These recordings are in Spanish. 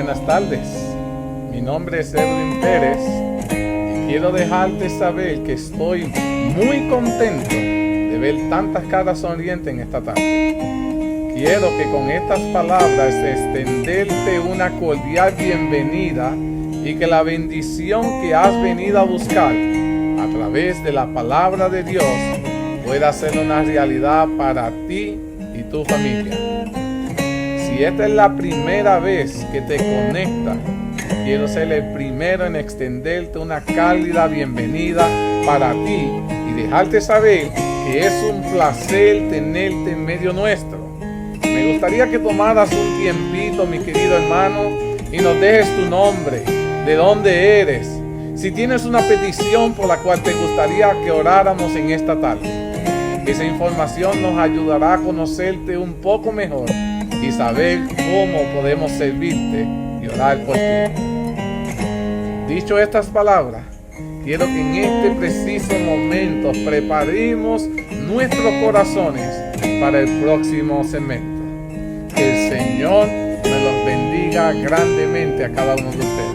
Buenas tardes, mi nombre es Edwin Pérez y quiero dejarte saber que estoy muy contento de ver tantas caras sonrientes en esta tarde. Quiero que con estas palabras extenderte una cordial bienvenida y que la bendición que has venido a buscar a través de la palabra de Dios pueda ser una realidad para ti y tu familia. Si esta es la primera vez que te conectas, quiero ser el primero en extenderte una cálida bienvenida para ti y dejarte saber que es un placer tenerte en medio nuestro. Me gustaría que tomaras un tiempito, mi querido hermano, y nos dejes tu nombre, de dónde eres, si tienes una petición por la cual te gustaría que oráramos en esta tarde. Esa información nos ayudará a conocerte un poco mejor y saber cómo podemos servirte y orar por ti. Dicho estas palabras, quiero que en este preciso momento preparemos nuestros corazones para el próximo segmento. Que el Señor me los bendiga grandemente a cada uno de ustedes.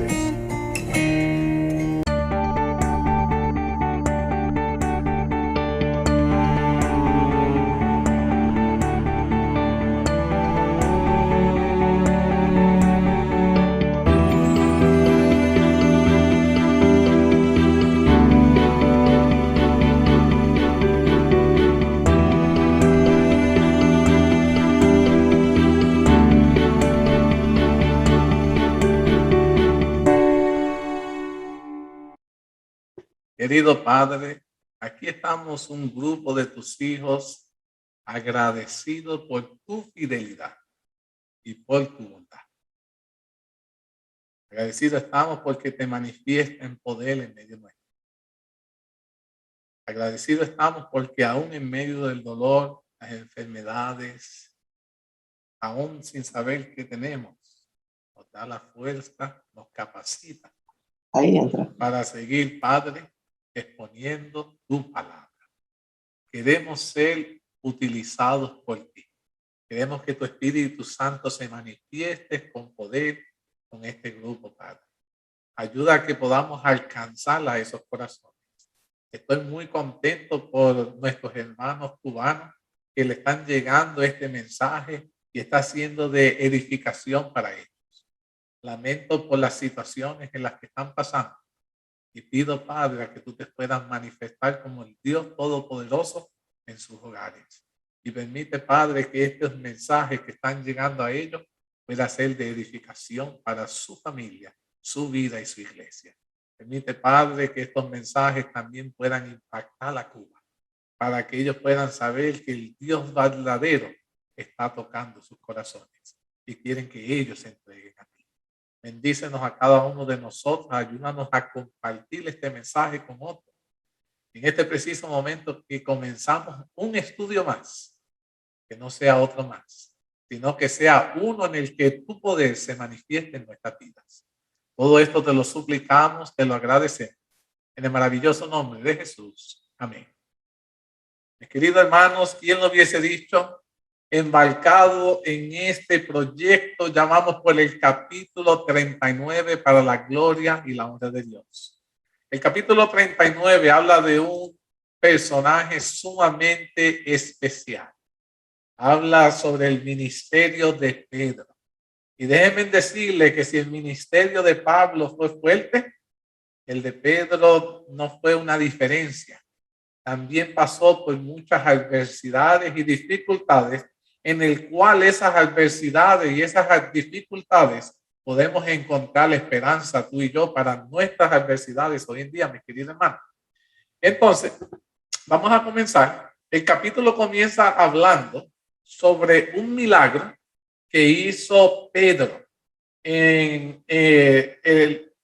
Querido Padre, aquí estamos un grupo de tus hijos agradecidos por tu fidelidad y por tu bondad. Agradecidos estamos porque te manifiesta en poder en medio nuestro. Agradecidos estamos porque aún en medio del dolor, las enfermedades, aún sin saber qué tenemos, nos da la fuerza, nos capacita. Ahí entra. Para seguir, Padre, exponiendo tu palabra. Queremos ser utilizados por ti. Queremos que tu Espíritu Santo se manifieste con poder con este grupo, Padre. Ayuda a que podamos alcanzar a esos corazones. Estoy muy contento por nuestros hermanos cubanos que le están llegando este mensaje y está siendo de edificación para ellos. Lamento por las situaciones en las que están pasando. Y pido, Padre, a que tú te puedas manifestar como el Dios Todopoderoso en sus hogares. Y permite, Padre, que estos mensajes que están llegando a ellos puedan ser de edificación para su familia, su vida y su iglesia. Permite, Padre, que estos mensajes también puedan impactar a Cuba, para que ellos puedan saber que el Dios verdadero está tocando sus corazones y quieren que ellos se entreguen a ti. Bendícenos a cada uno de nosotros, ayúdanos a compartir este mensaje con otros. En este preciso momento que comenzamos un estudio más, que no sea otro más, sino que sea uno en el que tu poder se manifieste en nuestras vidas. Todo esto te lo suplicamos, te lo agradecemos. En el maravilloso nombre de Jesús. Amén. Mis queridos hermanos, ¿quién lo hubiese dicho? Embarcado en este proyecto, llamamos por el capítulo 39 para la gloria y la honra de Dios. El capítulo 39 habla de un personaje sumamente especial. Habla sobre el ministerio de Pedro. Y déjenme decirle que si el ministerio de Pablo fue fuerte, el de Pedro no fue una diferencia. También pasó por muchas adversidades y dificultades, en el cual esas adversidades y esas dificultades podemos encontrar la esperanza, tú y yo, para nuestras adversidades hoy en día, mis queridos hermanos. Entonces, vamos a comenzar. El capítulo comienza hablando sobre un milagro que hizo Pedro.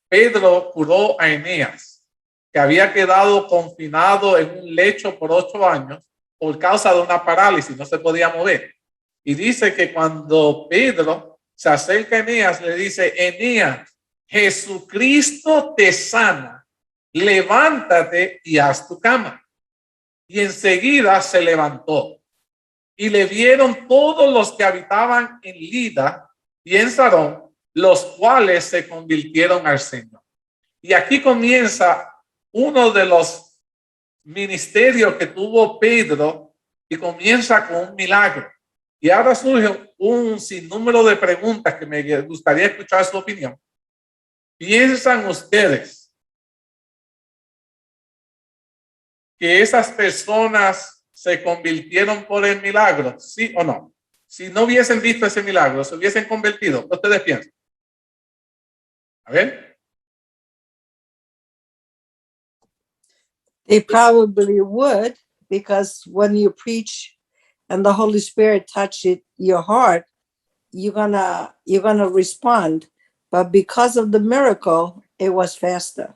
Pedro curó a Eneas, que había quedado confinado en un lecho por 8 años por causa de una parálisis, no se podía mover. Y dice que cuando Pedro se acerca a Eneas, le dice: Eneas, Jesucristo te sana, levántate y haz tu cama. Y enseguida se levantó. Y le vieron todos los que habitaban en Lida y en Sarón, los cuales se convirtieron al Señor. Y aquí comienza uno de los ministerios que tuvo Pedro y comienza con un milagro. Y ahora surge un sinnúmero de preguntas que me gustaría escuchar su opinión. ¿Piensan ustedes que esas personas se convirtieron por el milagro? ¿Sí o no? Si no hubiesen visto ese milagro, se hubiesen convertido. ¿Qué ustedes piensan? A ver. They probably would, because when you preach and the Holy Spirit touches your heart, you're gonna respond. But because of the miracle, it was faster.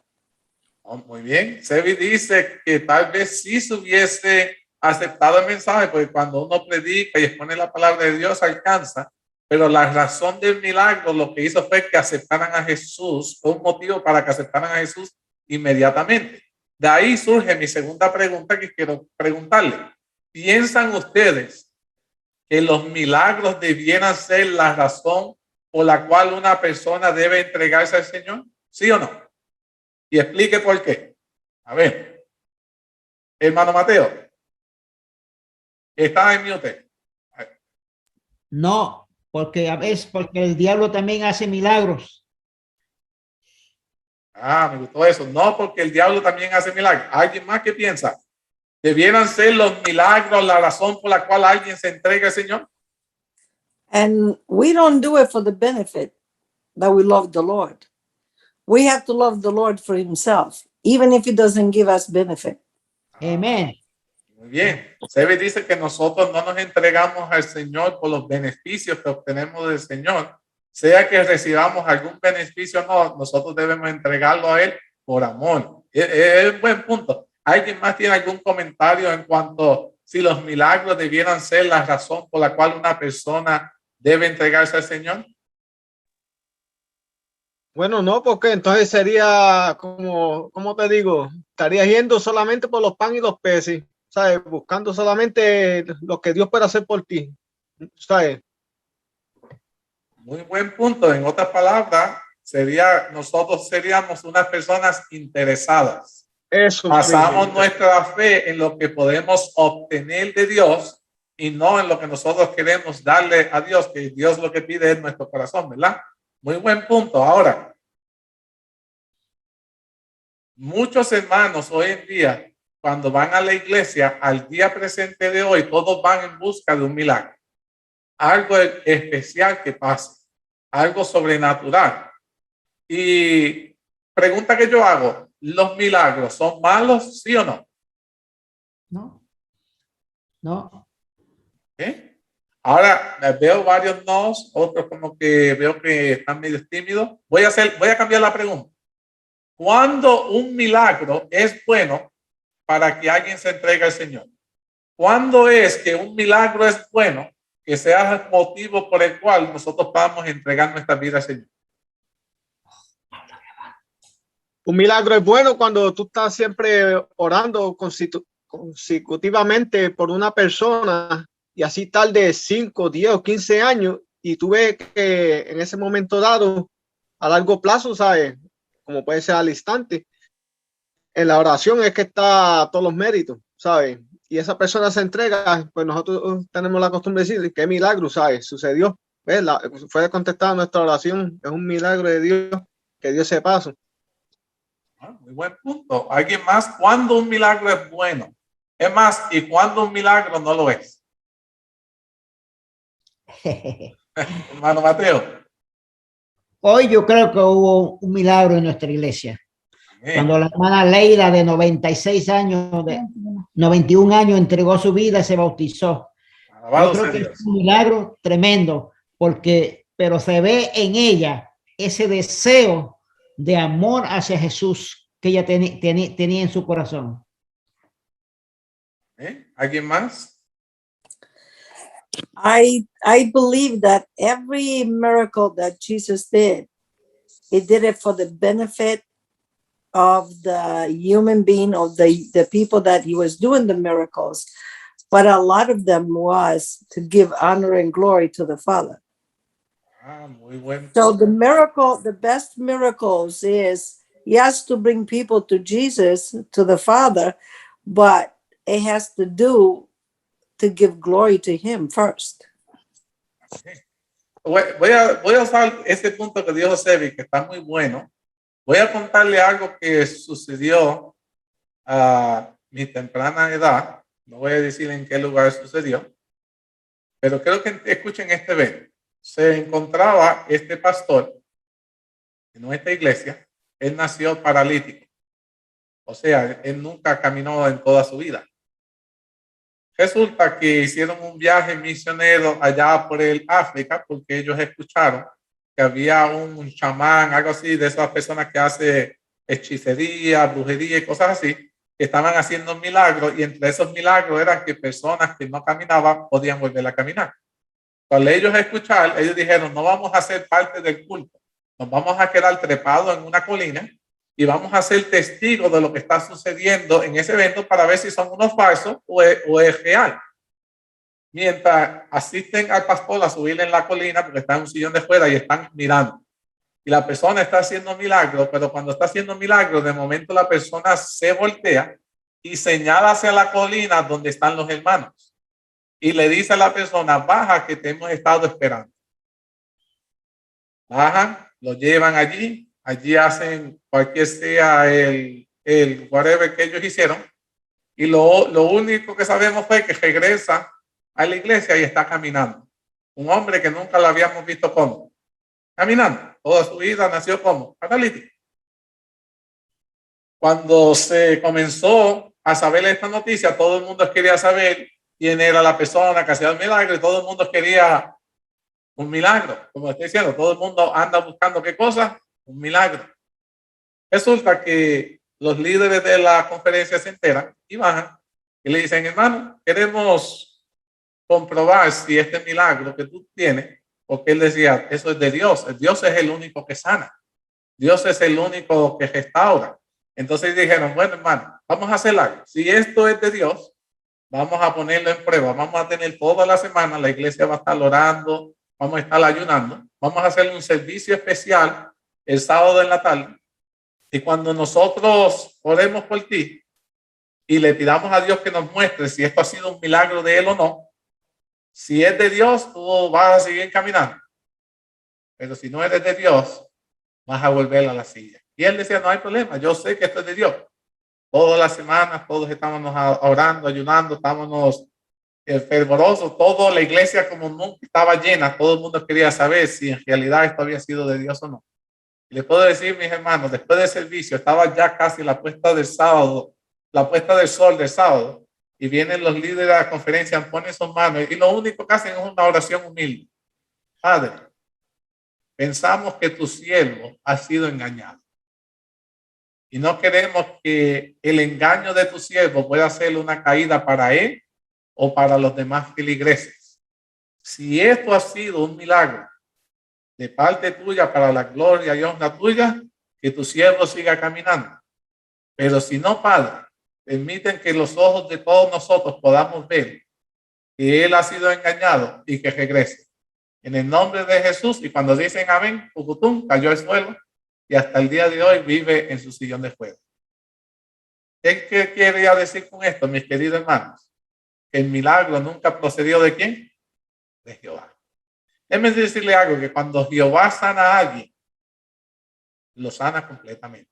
Oh, muy bien. Sebi dice que tal vez sí se hubiese aceptado el mensaje, porque cuando uno predica y expone la palabra de Dios alcanza, pero la razón del milagro lo que hizo fue que aceptaran a Jesús, fue un motivo para que aceptaran a Jesús inmediatamente. De ahí surge mi segunda pregunta que quiero preguntarle. ¿Piensan ustedes que los milagros debieran ser la razón por la cual una persona debe entregarse al Señor? ¿Sí o no? Y explique por qué. A ver, hermano Mateo, está en mute. No, porque a veces, porque el diablo también hace milagros. Ah, me gustó eso. No, porque el diablo también hace milagros. ¿Alguien más que piensa? ¿Debieran ser los milagros la razón por la cual alguien se entrega al Señor? And we don't do it for the benefit that we love the Lord. We have to love the Lord for himself, even if he doesn't give us benefit. Amén. Muy bien. Sebe dice que nosotros no nos entregamos al Señor por los beneficios que obtenemos del Señor. Sea que recibamos algún beneficio o no, nosotros debemos entregarlo a Él por amor. Es un buen punto. ¿Alguien más tiene algún comentario en cuanto a si los milagros debieran ser la razón por la cual una persona debe entregarse al Señor? Bueno, no, porque entonces sería como te digo, estaría yendo solamente por los pan y los peces, ¿sabes? Buscando solamente lo que Dios puede hacer por ti, ¿sabes? Muy buen punto. En otras palabras, nosotros seríamos unas personas interesadas. Eso. Basamos Sí. nuestra fe en lo que podemos obtener de Dios y no en lo que nosotros queremos darle a Dios, que Dios lo que pide es nuestro corazón, ¿verdad? Muy buen punto. Ahora, muchos hermanos hoy en día, cuando van a la iglesia, al día presente de hoy, todos van en busca de un milagro. Algo especial que pase, algo sobrenatural. Y pregunta que yo hago, ¿los milagros son malos, sí o no? No. No. ¿Eh? Ahora veo varios nos, otros como que veo que están medio tímidos. Voy a cambiar la pregunta. ¿Cuándo un milagro es bueno para que alguien se entregue al Señor? ¿Cuándo es que un milagro es bueno que sea el motivo por el cual nosotros podamos entregar nuestra vida al Señor? Un milagro es bueno cuando tú estás siempre orando consecutivamente por una persona y así tarde 5, 10 o 15 años y tú ves que en ese momento dado, a largo plazo, ¿sabes? Como puede ser al instante, en la oración es que está todos los méritos, ¿sabes? Y esa persona se entrega, pues nosotros tenemos la costumbre de decir que milagro, ¿sabes? Sucedió, ¿ves? Fue contestada nuestra oración, es un milagro de Dios, que Dios se pasó. Muy buen punto. ¿Alguien más? ¿Cuándo un milagro es bueno? Es más, ¿y cuándo un milagro no lo es? Hermano Mateo. Hoy yo creo que hubo un milagro en nuestra iglesia. Amén. Cuando la hermana Leida, de 96 años, de 91 años, entregó su vida, se bautizó. Alabado Yo sea creo que Dios. es un milagro tremendo, pero se ve en ella ese deseo de amor hacia Jesús que ella tenía en su corazón. ¿Alguien más? I believe that every miracle that Jesus did, he did it for the benefit of the human being, of the people that he was doing the miracles. But a lot of them was to give honor and glory to the Father. Ah, muy buen So punto. the miracle, the best miracles is, yes, to bring people to Jesus, to the Father, but it has to do to give glory to him first. Voy a usar ese punto que dijo Sebi, que está muy bueno. Voy a contarle algo que sucedió a mi temprana edad. No voy a decir en qué lugar sucedió, pero creo que escuchen este evento. Se encontraba este pastor en nuestra iglesia. Él nació paralítico. O sea, él nunca caminó en toda su vida. Resulta que hicieron un viaje misionero allá por el África porque ellos escucharon que había un chamán, algo así, de esas personas que hace hechicería, brujería y cosas así, que estaban haciendo milagros, y entre esos milagros eran que personas que no caminaban podían volver a caminar. Cuando ellos escucharon, ellos dijeron, no vamos a ser parte del culto, nos vamos a quedar trepados en una colina y vamos a ser testigos de lo que está sucediendo en ese evento para ver si son unos falsos o es real. Mientras asisten al pastor a subir en la colina, porque está en un sillón de fuera y están mirando. Y la persona está haciendo milagros, pero cuando está haciendo milagros, de momento la persona se voltea y señala hacia la colina donde están los hermanos. Y le dice a la persona, baja que te hemos estado esperando. Bajan, lo llevan allí. Allí hacen cualquier sea el whatever que ellos hicieron. Y lo único que sabemos fue que regresa a la iglesia y está caminando. Un hombre que nunca lo habíamos visto como. Caminando. Toda su vida nació como paralítico. Cuando se comenzó a saber esta noticia, todo el mundo quería saber quién era la persona que hacía el milagro y todo el mundo quería un milagro. Como estoy diciendo, todo el mundo anda buscando qué cosa, un milagro. Resulta que los líderes de la conferencia se enteran y bajan y le dicen, hermano, queremos comprobar si este milagro que tú tienes, porque él decía, eso es de Dios. Dios es el único que sana. Dios es el único que restaura. Entonces dijeron, bueno, hermano, vamos a hacer algo. Si esto es de Dios, vamos a ponerlo en prueba. Vamos a tener toda la semana, la iglesia va a estar orando, vamos a estar ayunando. Vamos a hacer un servicio especial el sábado en la tarde. Y cuando nosotros oremos por ti y le pidamos a Dios que nos muestre si esto ha sido un milagro de él o no, si es de Dios, tú vas a seguir caminando. Pero si no eres de Dios, vas a volver a la silla. Y él decía, no hay problema, yo sé que esto es de Dios. Todas las semanas, todos estábamos orando, ayunando, estábamos fervorosos. Toda la iglesia como nunca estaba llena. Todo el mundo quería saber si en realidad esto había sido de Dios o no. Y les puedo decir, mis hermanos, después del servicio, estaba ya casi la puesta del sábado, la puesta del sol del sábado, y vienen los líderes de la conferencia, ponen sus manos, y lo único que hacen es una oración humilde. Padre, pensamos que tu siervo ha sido engañado. Y no queremos que el engaño de tu siervo pueda ser una caída para él o para los demás feligreses. Si esto ha sido un milagro de parte tuya para la gloria y honra tuya, que tu siervo siga caminando. Pero si no, Padre, permiten que los ojos de todos nosotros podamos ver que él ha sido engañado y que regrese. En el nombre de Jesús, y cuando dicen amén, Pucutum cayó al suelo y hasta el día de hoy vive en su sillón de fuego. ¿Qué quería decir con esto, mis queridos hermanos? Que el milagro nunca procedió ¿de quién? De Jehová. Déjenme decirle algo, que cuando Jehová sana a alguien, lo sana completamente.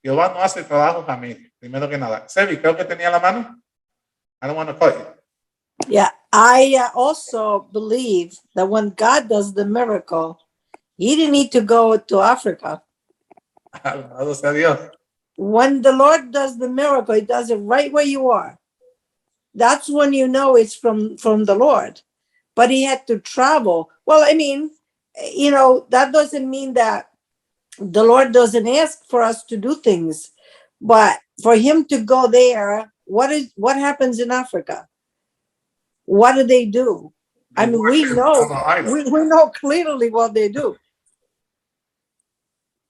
Jehová no hace trabajos a medias, primero que nada. Sebi, creo que tenía la mano. I don't want to call you. Yeah, I also believe that when God does the miracle, he didn't need to go to Africa. Alabado sea Dios. When the Lord does the miracle, he does it right where you are. That's when you know it's from the Lord. But he had to travel. Well, I mean, you know, that doesn't mean that the Lord doesn't ask for us to do things. But for him to go there, what happens in Africa? What do they do? I mean, we know clearly what they do.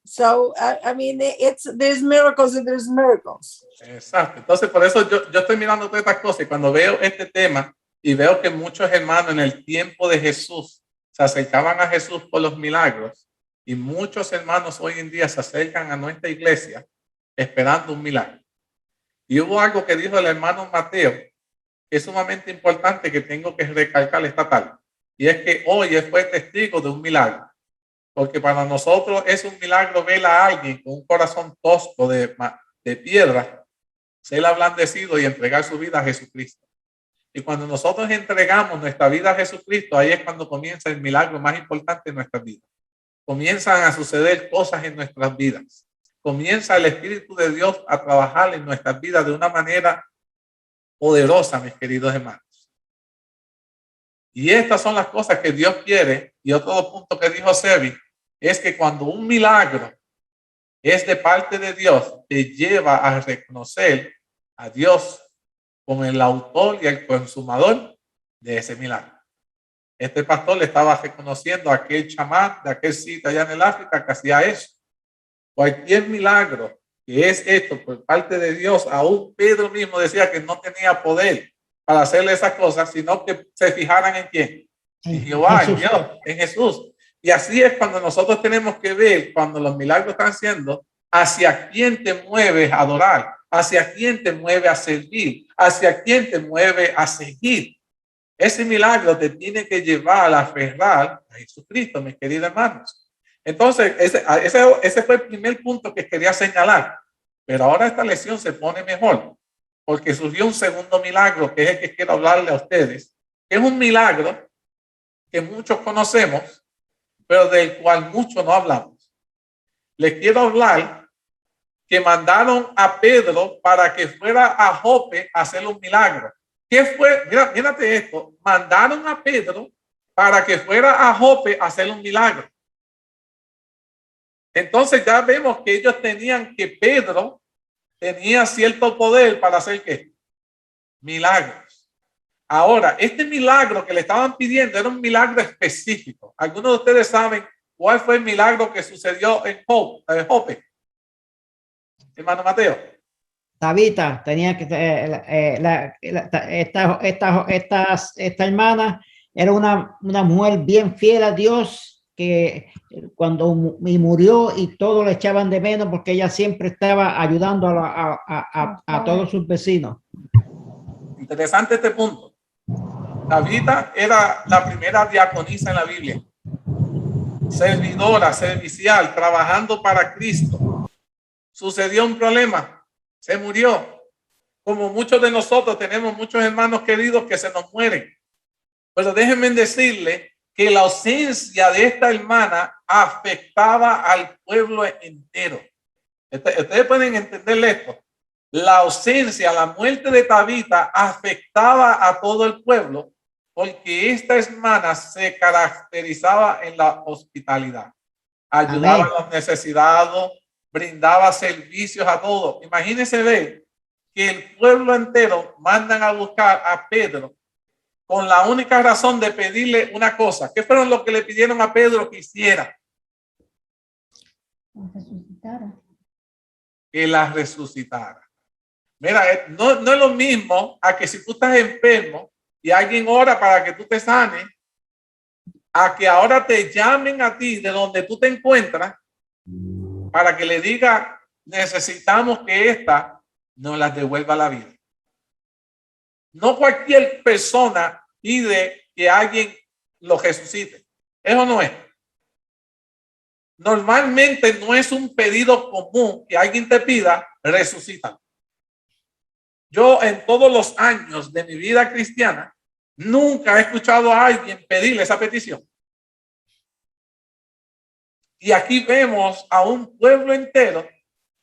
So, I mean, there's miracles and there's miracles. Exacto. Entonces, por eso yo estoy mirando todas estas cosas y cuando veo este tema y veo que muchos hermanos en el tiempo de Jesús se acercaban a Jesús por los milagros y muchos hermanos hoy en día se acercan a nuestra iglesia esperando un milagro. Y hubo algo que dijo el hermano Mateo que es sumamente importante que tengo que recalcar esta tarde. Y es que hoy él fue testigo de un milagro. Porque para nosotros es un milagro ver a alguien con un corazón tosco de piedra ser ablandecido y entregar su vida a Jesucristo. Y cuando nosotros entregamos nuestra vida a Jesucristo, ahí es cuando comienza el milagro más importante en nuestras vidas. Comienzan a suceder cosas en nuestras vidas. Comienza el Espíritu de Dios a trabajar en nuestras vidas de una manera poderosa, mis queridos hermanos. Y estas son las cosas que Dios quiere. Y otro punto que dijo Sebi es que cuando un milagro es de parte de Dios, te lleva a reconocer a Dios como el autor y el consumador de ese milagro. Este pastor le estaba reconociendo a aquel chamán de aquel sitio allá en el África que hacía eso. Cualquier milagro que es esto por parte de Dios, aún Pedro mismo decía que no tenía poder para hacerle esas cosas, sino que se fijaran en quién, en Jehová, en Dios, en Jesús. Y así es cuando nosotros tenemos que ver, cuando los milagros están siendo, hacia quién te mueves a adorar, hacia quién te mueve a servir, hacia quién te mueve a seguir. Ese milagro te tiene que llevar a aferrar a Jesucristo, mis queridos hermanos. Entonces, ese fue el primer punto que quería señalar. Pero ahora esta lección se pone mejor, porque surgió un segundo milagro, que es el que quiero hablarle a ustedes, que es un milagro que muchos conocemos, pero del cual muchos no hablamos. Les quiero hablar que mandaron a Pedro para que fuera a Jope a hacer un milagro. ¿Qué fue? Mírate esto. Mandaron a Pedro para que fuera a Jope a hacer un milagro. Entonces ya vemos que ellos tenían que Pedro tenía cierto poder para hacer ¿qué? Milagros. Ahora, este milagro que le estaban pidiendo era un milagro específico. Algunos de ustedes saben cuál fue el milagro que sucedió en Jope. Hermano Mateo. Tabita tenía que esta hermana era una mujer bien fiel a Dios, que cuando murió y todo le echaban de menos porque ella siempre estaba ayudando a todos sus vecinos. Interesante este punto. Tabita era la primera diaconisa en la Biblia, servidora, servicial, trabajando para Cristo. Sucedió un problema, se murió. Como muchos de nosotros tenemos muchos hermanos queridos que se nos mueren. Pero déjenme decirle que la ausencia de esta hermana afectaba al pueblo entero. Ustedes pueden entenderle esto. La ausencia, la muerte de Tabita afectaba a todo el pueblo porque esta hermana se caracterizaba en la hospitalidad. Ayudaba a los necesitados, brindaba servicios a todos. Imagínense ver que el pueblo entero mandan a buscar a Pedro con la única razón de pedirle una cosa. ¿Qué fueron lo que le pidieron a Pedro que hiciera? Que la resucitara. Mira, no es lo mismo a que si tú estás enfermo y alguien ora para que tú te sanes, a que ahora te llamen a ti de donde tú te encuentras para que le diga, necesitamos que esta nos la devuelva la vida. No cualquier persona pide que alguien lo resucite. Eso no es. Normalmente no es un pedido común que alguien te pida, resucita. Yo en todos los años de mi vida cristiana nunca he escuchado a alguien pedirle esa petición. Y aquí vemos a un pueblo entero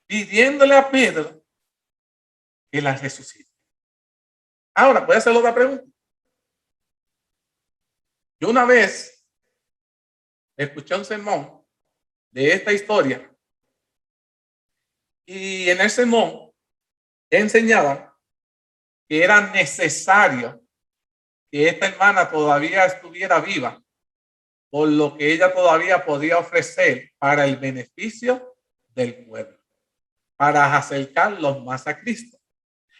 pidiéndole a Pedro que la resucite. Ahora, voy a hacer otra pregunta. Yo una vez escuché un sermón de esta historia y en el sermón enseñaban que era necesario que esta hermana todavía estuviera viva, por lo que ella todavía podía ofrecer para el beneficio del pueblo, para acercarlos más a Cristo.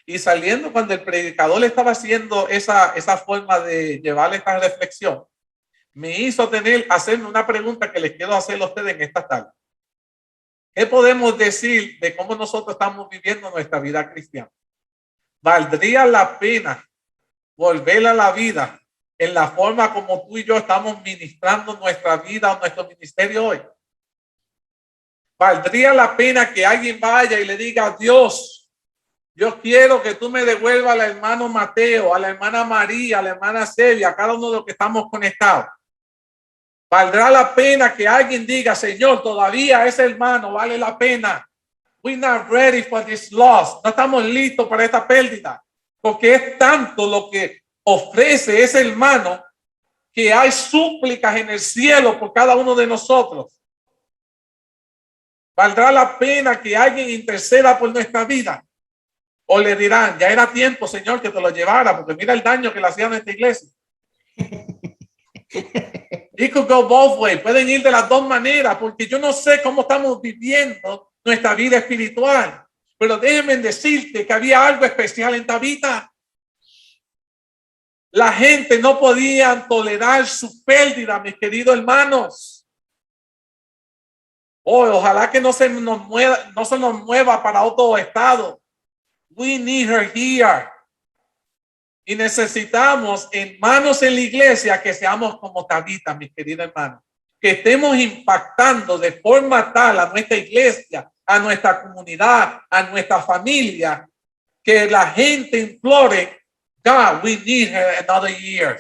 Y saliendo cuando el predicador le estaba haciendo esa forma de llevarle esta reflexión, me hizo hacerme una pregunta que les quiero hacer a ustedes en esta tarde. ¿Qué podemos decir de cómo nosotros estamos viviendo nuestra vida cristiana? ¿Valdría la pena volver a la vida en la forma como tú y yo estamos ministrando nuestra vida o nuestro ministerio hoy? ¿Valdría la pena que alguien vaya y le diga, Dios, yo quiero que tú me devuelvas al hermano Mateo, a la hermana María, a la hermana Celia, a cada uno de los que estamos conectados? ¿Valdrá la pena que alguien diga, Señor, todavía ese hermano vale la pena? We're not ready for this loss. No estamos listos para esta pérdida, porque es tanto lo que ofrece ese hermano que hay súplicas en el cielo por cada uno de nosotros. ¿Valdrá la pena que alguien interceda por nuestra vida? O le dirán, ya era tiempo, Señor, que te lo llevara, porque mira el daño que le hacían a esta iglesia. It could go both ways. Pueden ir de las dos maneras, porque yo no sé cómo estamos viviendo nuestra vida espiritual. Pero déjenme decirte que había algo especial en Tabita. La gente no podía tolerar su pérdida, mis queridos hermanos. Ojalá que no se nos mueva para otro estado. We need her here. Y necesitamos hermanos en la iglesia que seamos como Tabita, mis queridos hermanos. Que estemos impactando de forma tal a nuestra iglesia, a nuestra comunidad, a nuestra familia, que la gente implore, God, we need her another year.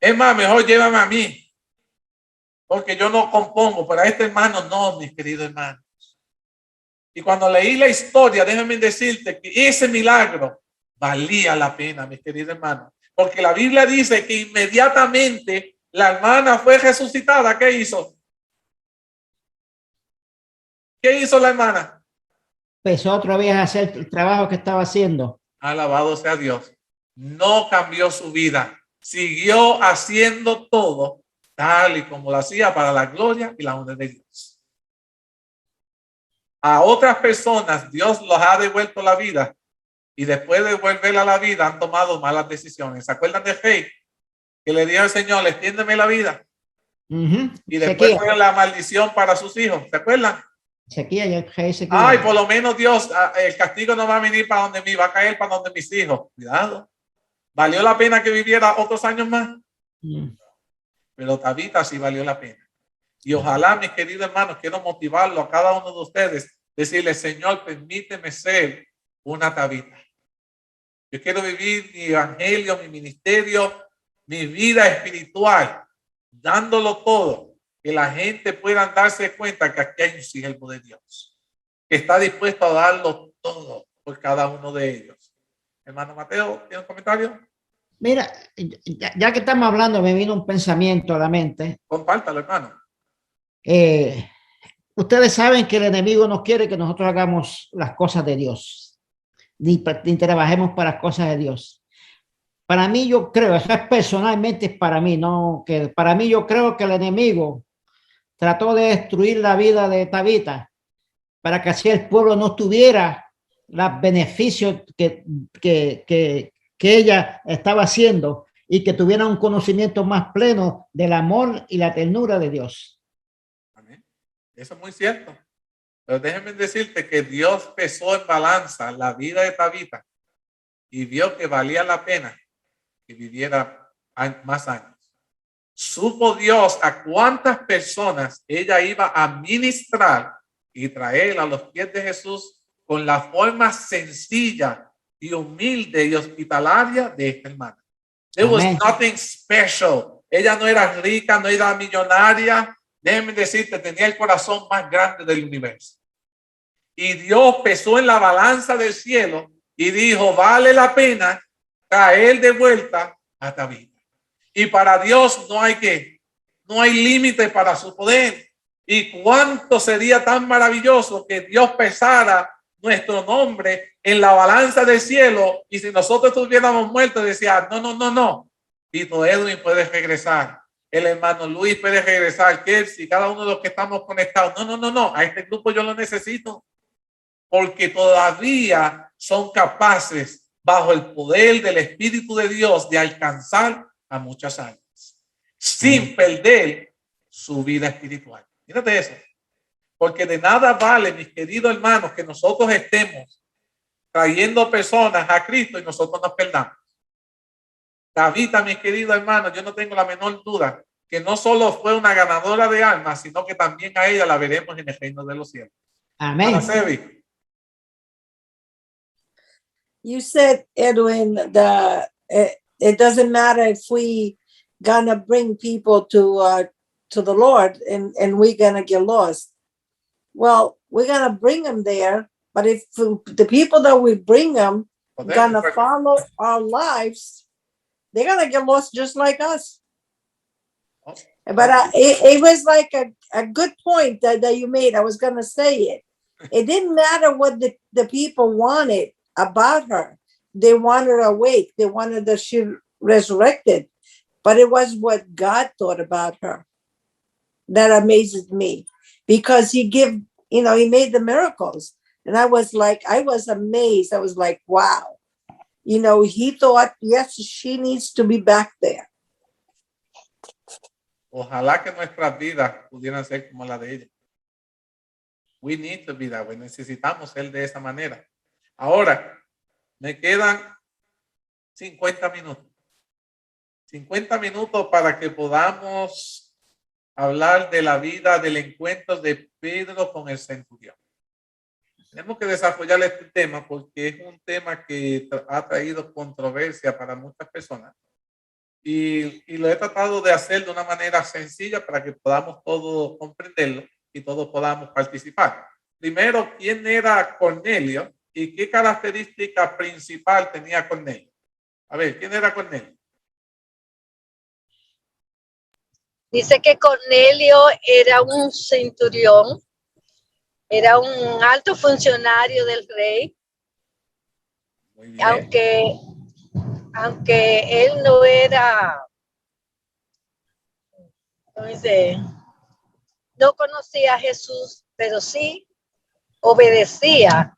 Es más, mejor llévame a mí, porque yo no compongo, pero a este hermano no, mis queridos hermanos. Y cuando leí la historia, déjame decirte que ese milagro valía la pena, mis queridos hermanos, porque la Biblia dice que inmediatamente la hermana fue resucitada. ¿Qué hizo? ¿Qué hizo la hermana? Empezó otra vez a hacer el trabajo que estaba haciendo. Alabado sea Dios. No cambió su vida. Siguió haciendo todo tal y como lo hacía para la gloria y la honra de Dios. A otras personas Dios los ha devuelto la vida y después de devolverla la vida han tomado malas decisiones. ¿Se acuerdan de Fe? Que le dijo al Señor, extiéndeme la vida. Y después fue la maldición para sus hijos. ¿Se acuerdan? Sequía. Ay, por lo menos Dios, el castigo no va a venir para donde mí, va a caer para donde mis hijos. Cuidado. ¿Valió la pena que viviera otros años más? Pero Tabita sí valió la pena. Y ojalá, mis queridos hermanos, quiero motivarlo a cada uno de ustedes, decirle, Señor, permíteme ser una Tabita. Yo quiero vivir mi evangelio, mi ministerio, mi vida espiritual, dándolo todo, que la gente pueda darse cuenta que aquí hay un siervo de Dios, que está dispuesto a darlo todo por cada uno de ellos. Hermano Mateo, ¿tiene un comentario? Mira, ya que estamos hablando, me vino un pensamiento a la mente. Compártalo, hermano. Ustedes saben que el enemigo no quiere que nosotros hagamos las cosas de Dios, ni trabajemos para las cosas de Dios. Para mí, yo creo, eso es personalmente para mí, no que para mí yo creo que el enemigo trató de destruir la vida de Tabita para que así el pueblo no tuviera los beneficios que ella estaba haciendo y que tuviera un conocimiento más pleno del amor y la ternura de Dios. Amén. Eso es muy cierto. Pero déjenme decirte que Dios pesó en balanza la vida de Tabita y vio que valía la pena que viviera más años. Supo Dios a cuántas personas ella iba a ministrar y traer a los pies de Jesús con la forma sencilla y humilde y hospitalaria de esta hermana. There was nothing special. Ella no era rica, no era millonaria. Déjenme decirte, tenía el corazón más grande del universo. Y Dios pesó en la balanza del cielo y dijo, vale la pena traer de vuelta a Tabita. Y para Dios no hay límite para su poder. Y cuánto sería tan maravilloso que Dios pesara nuestro nombre en la balanza del cielo. Y si nosotros estuviéramos muertos, decía, no. Tito Edwin puede regresar. El hermano Luis puede regresar. Kelsey, cada uno de los que estamos conectados. No. A este grupo yo lo necesito. Porque todavía son capaces, bajo el poder del Espíritu de Dios, de alcanzar a muchas almas, sin perder su vida espiritual. Mírate eso. Porque de nada vale, mis queridos hermanos, que nosotros estemos trayendo personas a Cristo y nosotros nos perdamos. Tabita, mis queridos hermanos, yo no tengo la menor duda que no solo fue una ganadora de almas, sino que también a ella la veremos en el reino de los cielos. Amén. Anasebi. You said, Edwin, it doesn't matter if we gonna bring people to the Lord and we're gonna get lost. Well, we're gonna bring them there, but if the people that we bring them gonna follow our lives, they're gonna get lost just like us. But it was like a good point that you made. I was gonna say it. It didn't matter what the people wanted about her. They wanted her awake. They wanted that she resurrected. But it was what God thought about her that amazes me, because he made the miracles. And I was amazed. I was like, wow. He thought, yes, she needs to be back there. Ojalá que nuestras vidas pudieran ser como la de ella. We need to be that way. Necesitamos ser de esa manera. Ahora, me quedan 50 minutos. 50 minutos para que podamos hablar de la vida, del encuentro de Pedro con el centurión. Tenemos que desarrollar este tema porque es un tema que ha traído controversia para muchas personas. Y lo he tratado de hacer de una manera sencilla para que podamos todos comprenderlo y todos podamos participar. Primero, ¿quién era Cornelio y qué característica principal tenía Cornelio? A ver, ¿quién era Cornelio? Dice que Cornelio era un centurión, era un alto funcionario del rey, Muy bien. aunque él no era, no conocía a Jesús, pero sí obedecía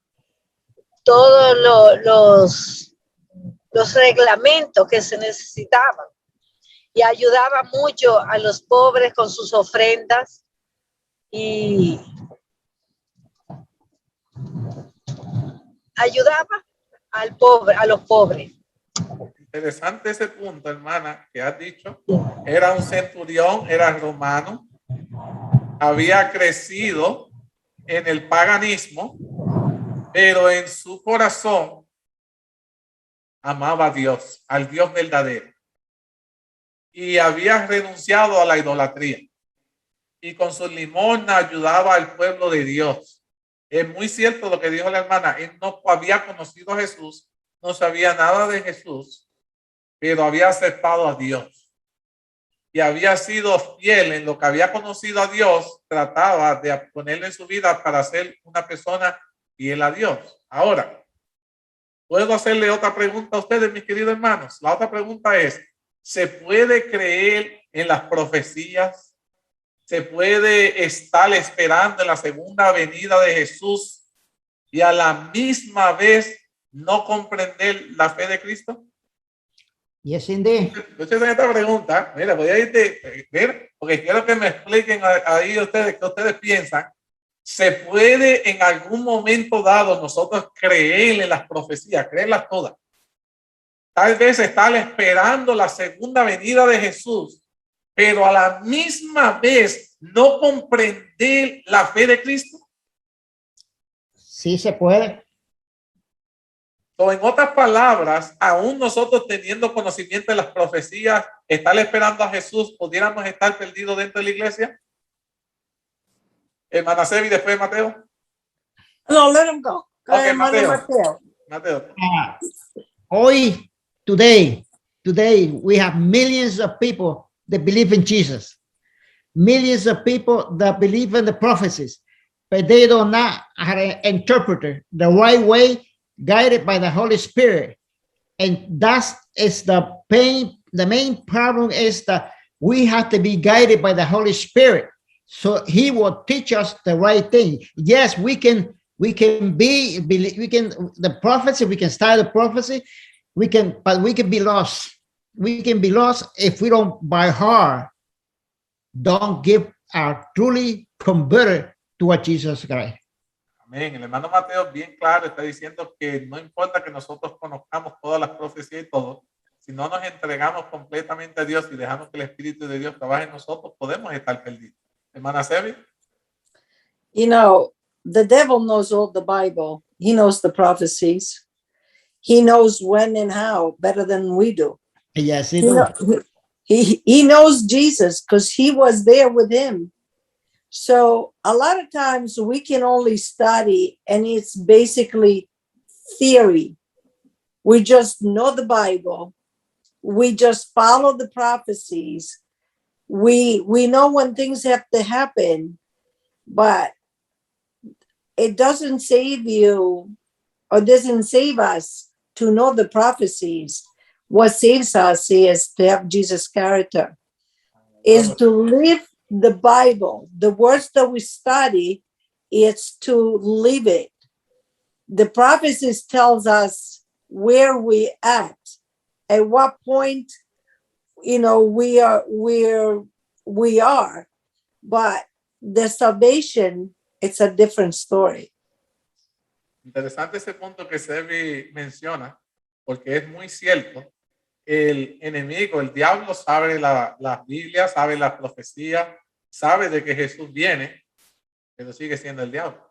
todos los reglamentos que se necesitaban y ayudaba mucho a los pobres con sus ofrendas y ayudaba a los pobres. Interesante ese punto, hermana, que has dicho. Era un centurión, era romano, había crecido en el paganismo, pero en su corazón amaba a Dios, al Dios verdadero, y había renunciado a la idolatría, y con su limosna ayudaba al pueblo de Dios. Es muy cierto lo que dijo la hermana, él no había conocido a Jesús, no sabía nada de Jesús, pero había aceptado a Dios y había sido fiel en lo que había conocido a Dios. Trataba de ponerlo en su vida para ser una persona fiel a Dios. Ahora, ¿puedo hacerle otra pregunta a ustedes, mis queridos hermanos? La otra pregunta es, ¿se puede creer en las profecías? ¿Se puede estar esperando en la segunda venida de Jesús y a la misma vez no comprender la fe de Cristo? Yes, indeed. Entonces, esta pregunta, mira, voy a irte, porque quiero que me expliquen ahí ustedes qué ustedes piensan. ¿Se puede en algún momento dado nosotros creer en las profecías, creerlas todas? Tal vez estar esperando la segunda venida de Jesús, pero a la misma vez no comprender la fe de Cristo. Sí se puede. O en otras palabras, aún nosotros teniendo conocimiento de las profecías, estar esperando a Jesús, ¿pudiéramos estar perdidos dentro de la iglesia? Hermana Sebi, después de Mateo. No, let him go. Okay, Mateo. Mateo. Hoy, today, we have millions of people that believe in Jesus. Millions of people that believe in the prophecies, but they do not have an interpreter the right way, guided by the Holy Spirit. And that is the pain. The main problem is that we have to be guided by the Holy Spirit. So he will teach us the right thing. Yes, we can the prophecy, we can start the prophecy, but we can be lost. we can be lost if we don't by heart don't give our truly converted to what Jesus Christ. Amén. El hermano Mateo bien claro está diciendo que no importa que nosotros conozcamos todas las profecías y todo, si no nos entregamos completamente a Dios y dejamos que el Espíritu de Dios trabaje en nosotros, podemos estar perdidos. Hermana Sebi. You know, the devil knows all the Bible. He knows the prophecies. He knows when and how better than we do. Yes, He, he knows Jesus because he was there with him. So a lot of times we can only study and it's basically theory. We just know the Bible. We just follow the prophecies. We know when things have to happen, but it doesn't save you or doesn't save us to know the prophecies. What saves us is to have Jesus' character, is to live the Bible. The words that we study, it's to live it. The prophecies tells us where we at what point, you know, we are where we are, but the salvation, it's a different story. Interesante ese punto que Sebi menciona, porque es muy cierto. El enemigo, el diablo, sabe la Biblia, sabe la profecía, sabe de que Jesús viene, pero sigue siendo el diablo.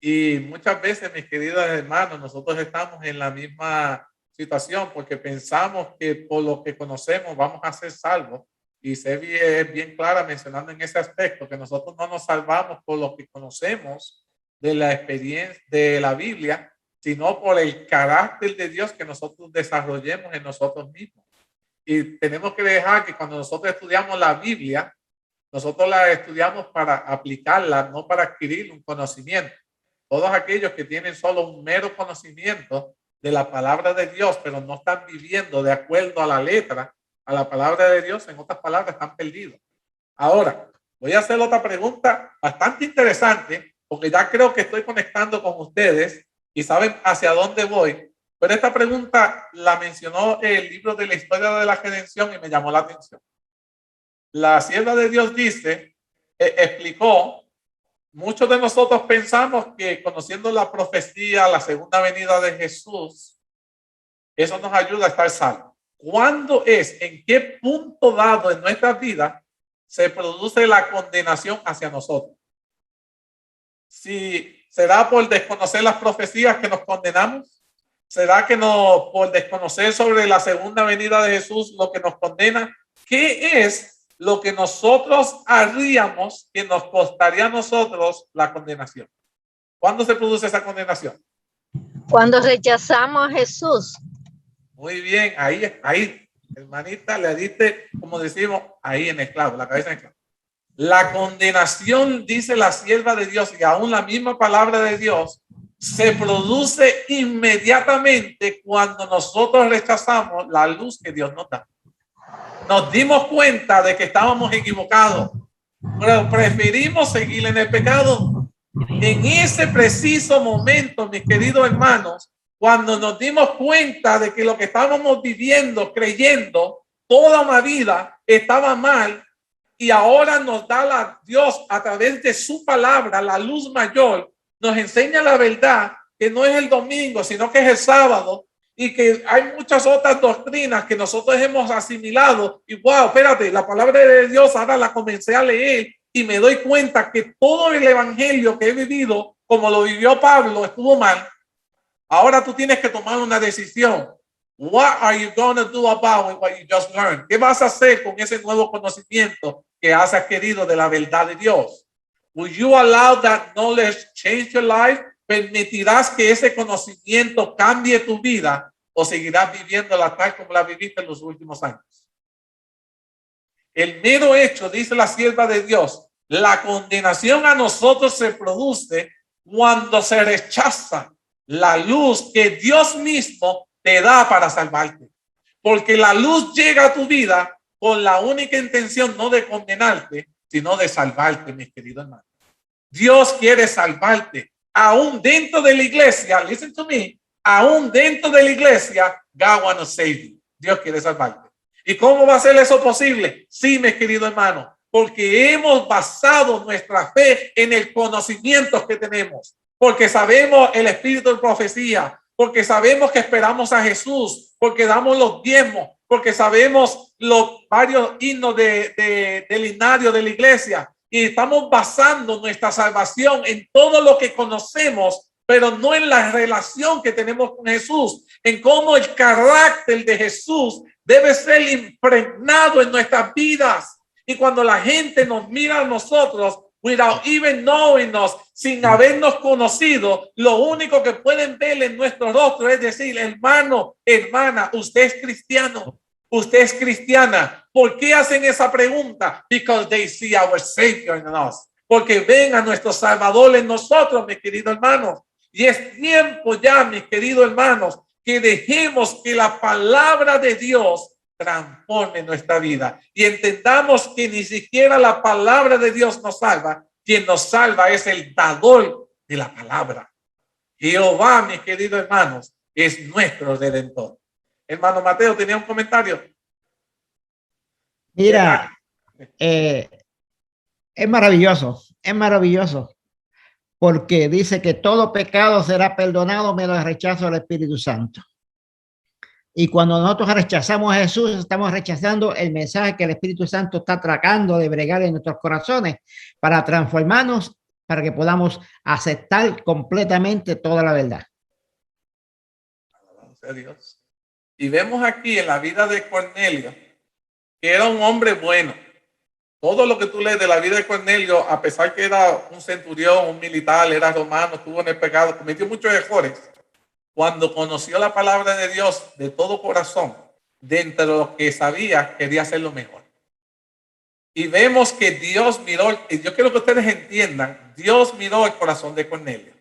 Y muchas veces, mis queridos hermanos, nosotros estamos en la misma situación porque pensamos que por lo que conocemos vamos a ser salvos. Y Sebi es bien clara mencionando en ese aspecto que nosotros no nos salvamos por lo que conocemos de la experiencia de la Biblia, sino por el carácter de Dios que nosotros desarrollemos en nosotros mismos. Y tenemos que dejar que cuando nosotros estudiamos la Biblia, nosotros la estudiamos para aplicarla, no para adquirir un conocimiento. Todos aquellos que tienen solo un mero conocimiento de la palabra de Dios, pero no están viviendo de acuerdo a la letra, a la palabra de Dios, en otras palabras, están perdidos. Ahora, voy a hacer otra pregunta bastante interesante, porque ya creo que estoy conectando con ustedes y saben hacia dónde voy. Pero esta pregunta la mencionó el libro de la historia de la redención y me llamó la atención. La sierva de Dios dice, explicó, muchos de nosotros pensamos que conociendo la profecía, la segunda venida de Jesús, eso nos ayuda a estar salvos. ¿Cuándo es, en qué punto dado en nuestra vida se produce la condenación hacia nosotros? Si será por desconocer las profecías que nos condenamos, será que no por desconocer sobre la segunda venida de Jesús lo que nos condena. ¿Qué es lo que nosotros haríamos que nos costaría a nosotros la condenación? ¿Cuándo se produce esa condenación? Cuando rechazamos a Jesús. Muy bien, ahí, hermanita, le diste, como decimos, ahí en el clavo, la cabeza en el clavo. La condenación, dice la sierva de Dios, y aún la misma palabra de Dios, se produce inmediatamente cuando nosotros rechazamos la luz que Dios nos da. Nos dimos cuenta de que estábamos equivocados, pero preferimos seguir en el pecado. En ese preciso momento, mis queridos hermanos, cuando nos dimos cuenta de que lo que estábamos viviendo, creyendo toda una vida estaba mal, y ahora nos da Dios a través de su palabra, la luz mayor, nos enseña la verdad, que no es el domingo, sino que es el sábado, y que hay muchas otras doctrinas que nosotros hemos asimilado, y wow, espérate, la palabra de Dios ahora la comencé a leer, y me doy cuenta que todo el evangelio que he vivido, como lo vivió Pablo, estuvo mal. Ahora tú tienes que tomar una decisión. What are you going to do about what you just learned? ¿Qué vas a hacer con ese nuevo conocimiento que has adquirido de la verdad de Dios? Will you allow that knowledge change your life? ¿Permitirás que ese conocimiento cambie tu vida o seguirás viviéndola tal como la viviste en los últimos años? El mero hecho, dice la sierva de Dios, la condenación a nosotros se produce cuando se rechaza la luz que Dios mismo te da para salvarte. Porque la luz llega a tu vida con la única intención no de condenarte, sino de salvarte, mis queridos hermanos. Dios quiere salvarte. Aún dentro de la iglesia, listen to me, aún dentro de la iglesia, God wants to save you. Dios quiere salvarte. ¿Y cómo va a ser eso posible? Sí, mi querido hermano, porque hemos basado nuestra fe en el conocimiento que tenemos, porque sabemos el espíritu de profecía, porque sabemos que esperamos a Jesús, porque damos los diezmos, porque sabemos los varios himnos del himnario de la iglesia, y estamos basando nuestra salvación en todo lo que conocemos, pero no en la relación que tenemos con Jesús, en cómo el carácter de Jesús debe ser impregnado en nuestras vidas. Y cuando la gente nos mira a nosotros, without even knowing us, sin habernos conocido, lo único que pueden ver en nuestro rostro es decir, hermano, hermana, usted es cristiano, usted es cristiana. ¿Por qué hacen esa pregunta? Because they see our Savior in us. Porque ven a nuestro Salvador en nosotros, mis queridos hermanos. Y es tiempo ya, mis queridos hermanos, que dejemos que la palabra de Dios transforme nuestra vida y entendamos que ni siquiera la palabra de Dios nos salva. Quien nos salva es el dador de la palabra. Jehová, mis queridos hermanos, es nuestro redentor. Hermano Mateo, tenía un comentario. Mira, es maravilloso, porque dice que todo pecado será perdonado menos el rechazo al Espíritu Santo. Y cuando nosotros rechazamos a Jesús, estamos rechazando el mensaje que el Espíritu Santo está tratando de bregar en nuestros corazones para transformarnos, para que podamos aceptar completamente toda la verdad. Alabado sea Dios. Y vemos aquí en la vida de Cornelio, que era un hombre bueno. Todo lo que tú lees de la vida de Cornelio, a pesar que era un centurión, un militar, era romano, estuvo en el pecado, cometió muchos errores. Cuando conoció la palabra de Dios de todo corazón, dentro de lo que sabía, quería hacer lo mejor. Y vemos que Dios miró, y yo quiero que ustedes entiendan, Dios miró el corazón de Cornelio.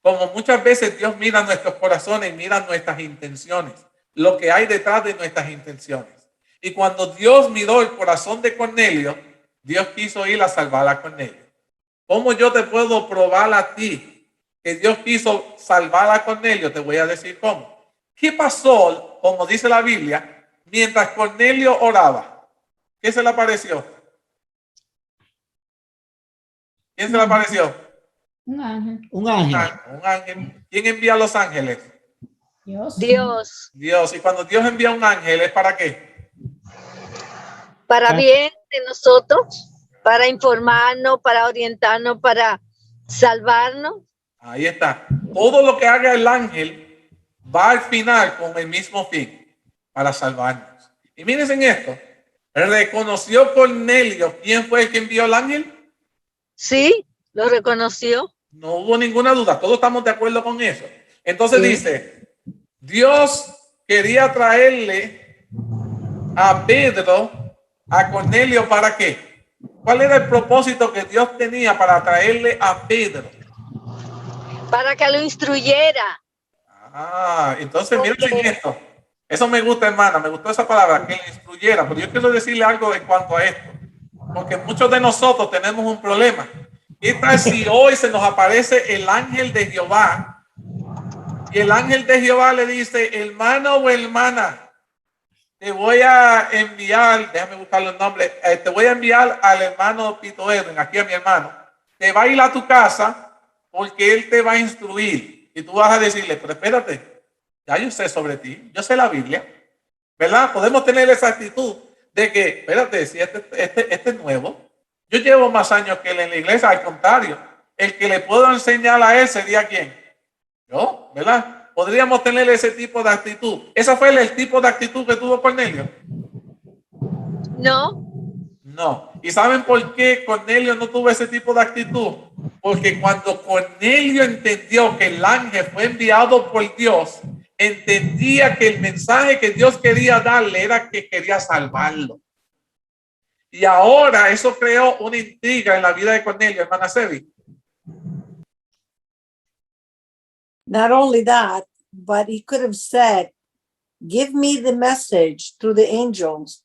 Como muchas veces Dios mira nuestros corazones, mira nuestras intenciones, lo que hay detrás de nuestras intenciones. Y cuando Dios miró el corazón de Cornelio, Dios quiso ir a salvar a Cornelio. ¿Cómo yo te puedo probar a ti que Dios quiso salvar a Cornelio? Te voy a decir cómo. ¿Qué pasó, como dice la Biblia, mientras Cornelio oraba? ¿Qué se le apareció? ¿Quién se le apareció? Un ángel. Un ángel. Un ángel. ¿Quién envía a los ángeles? Dios. Dios, Dios. Y cuando Dios envía un ángel, ¿es para qué? para bien de nosotros, para informarnos, para orientarnos, para salvarnos. Ahí está. Todo lo que haga el ángel va al final con el mismo fin, para salvarnos. Y miren en esto. ¿Reconoció Cornelio quién fue el que envió al ángel? Sí, lo reconoció. No hubo ninguna duda. Todos estamos de acuerdo con eso. Entonces Sí. dice, Dios quería traerle a Pedro, a Cornelio, ¿para qué? ¿Cuál era el propósito que Dios tenía para traerle a Pedro? Para que lo instruyera. Entonces miren esto. Eso me gusta, hermana, me gustó esa palabra, que le instruyera. Pero yo quiero decirle algo en cuanto a esto, porque muchos de nosotros tenemos un problema. ¿Qué tal si hoy se nos aparece el ángel de Jehová y el ángel de Jehová le dice, hermano o hermana, te voy a enviar, déjame buscar los nombres, te voy a enviar al hermano Pito Edwin, aquí a mi hermano, te va a ir a tu casa porque él te va a instruir y tú vas a decirle, pero espérate, ya yo sé sobre ti, yo sé la Biblia, ¿verdad? Podemos tener esa actitud de que, espérate, si este es nuevo, yo llevo más años que él en la iglesia, al contrario, el que le puedo enseñar a él sería ¿quién? Yo, ¿verdad? Podríamos tener ese tipo de actitud. ¿Ese fue el tipo de actitud que tuvo Cornelio? No, No. ¿Y saben por qué Cornelio no tuvo ese tipo de actitud? Porque cuando Cornelio entendió que el ángel fue enviado por Dios, entendía que el mensaje que Dios quería darle era que quería salvarlo. Y ahora eso creó una intriga en la vida de Cornelio, hermana Sebi. Not only that, but he could have said, give me the message through the angels.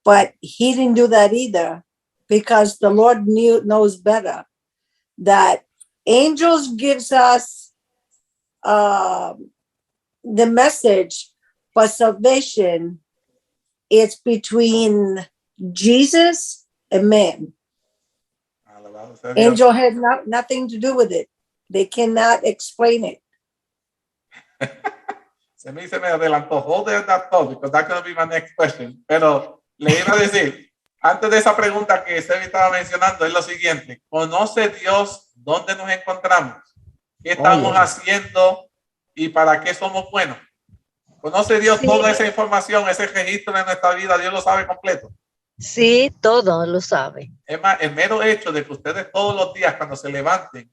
But he didn't do that either, because the Lord knows better that angels gives us the message for salvation, it's between Jesus and man. Alabado sea Dios. Angel had nothing to do with it. They cannot explain it. Se me adelantó. Hold that thought because that's going to be my next question. Pero le iba a decir, antes de esa pregunta que Sebi estaba mencionando, es lo siguiente. ¿Conoce Dios dónde nos encontramos? ¿Qué estamos haciendo y para qué somos buenos? ¿Conoce Dios Sí. toda esa información, ese registro de nuestra vida? Dios lo sabe completo. Sí, todo lo sabe. Es más, el mero hecho de que ustedes todos los días cuando se levanten,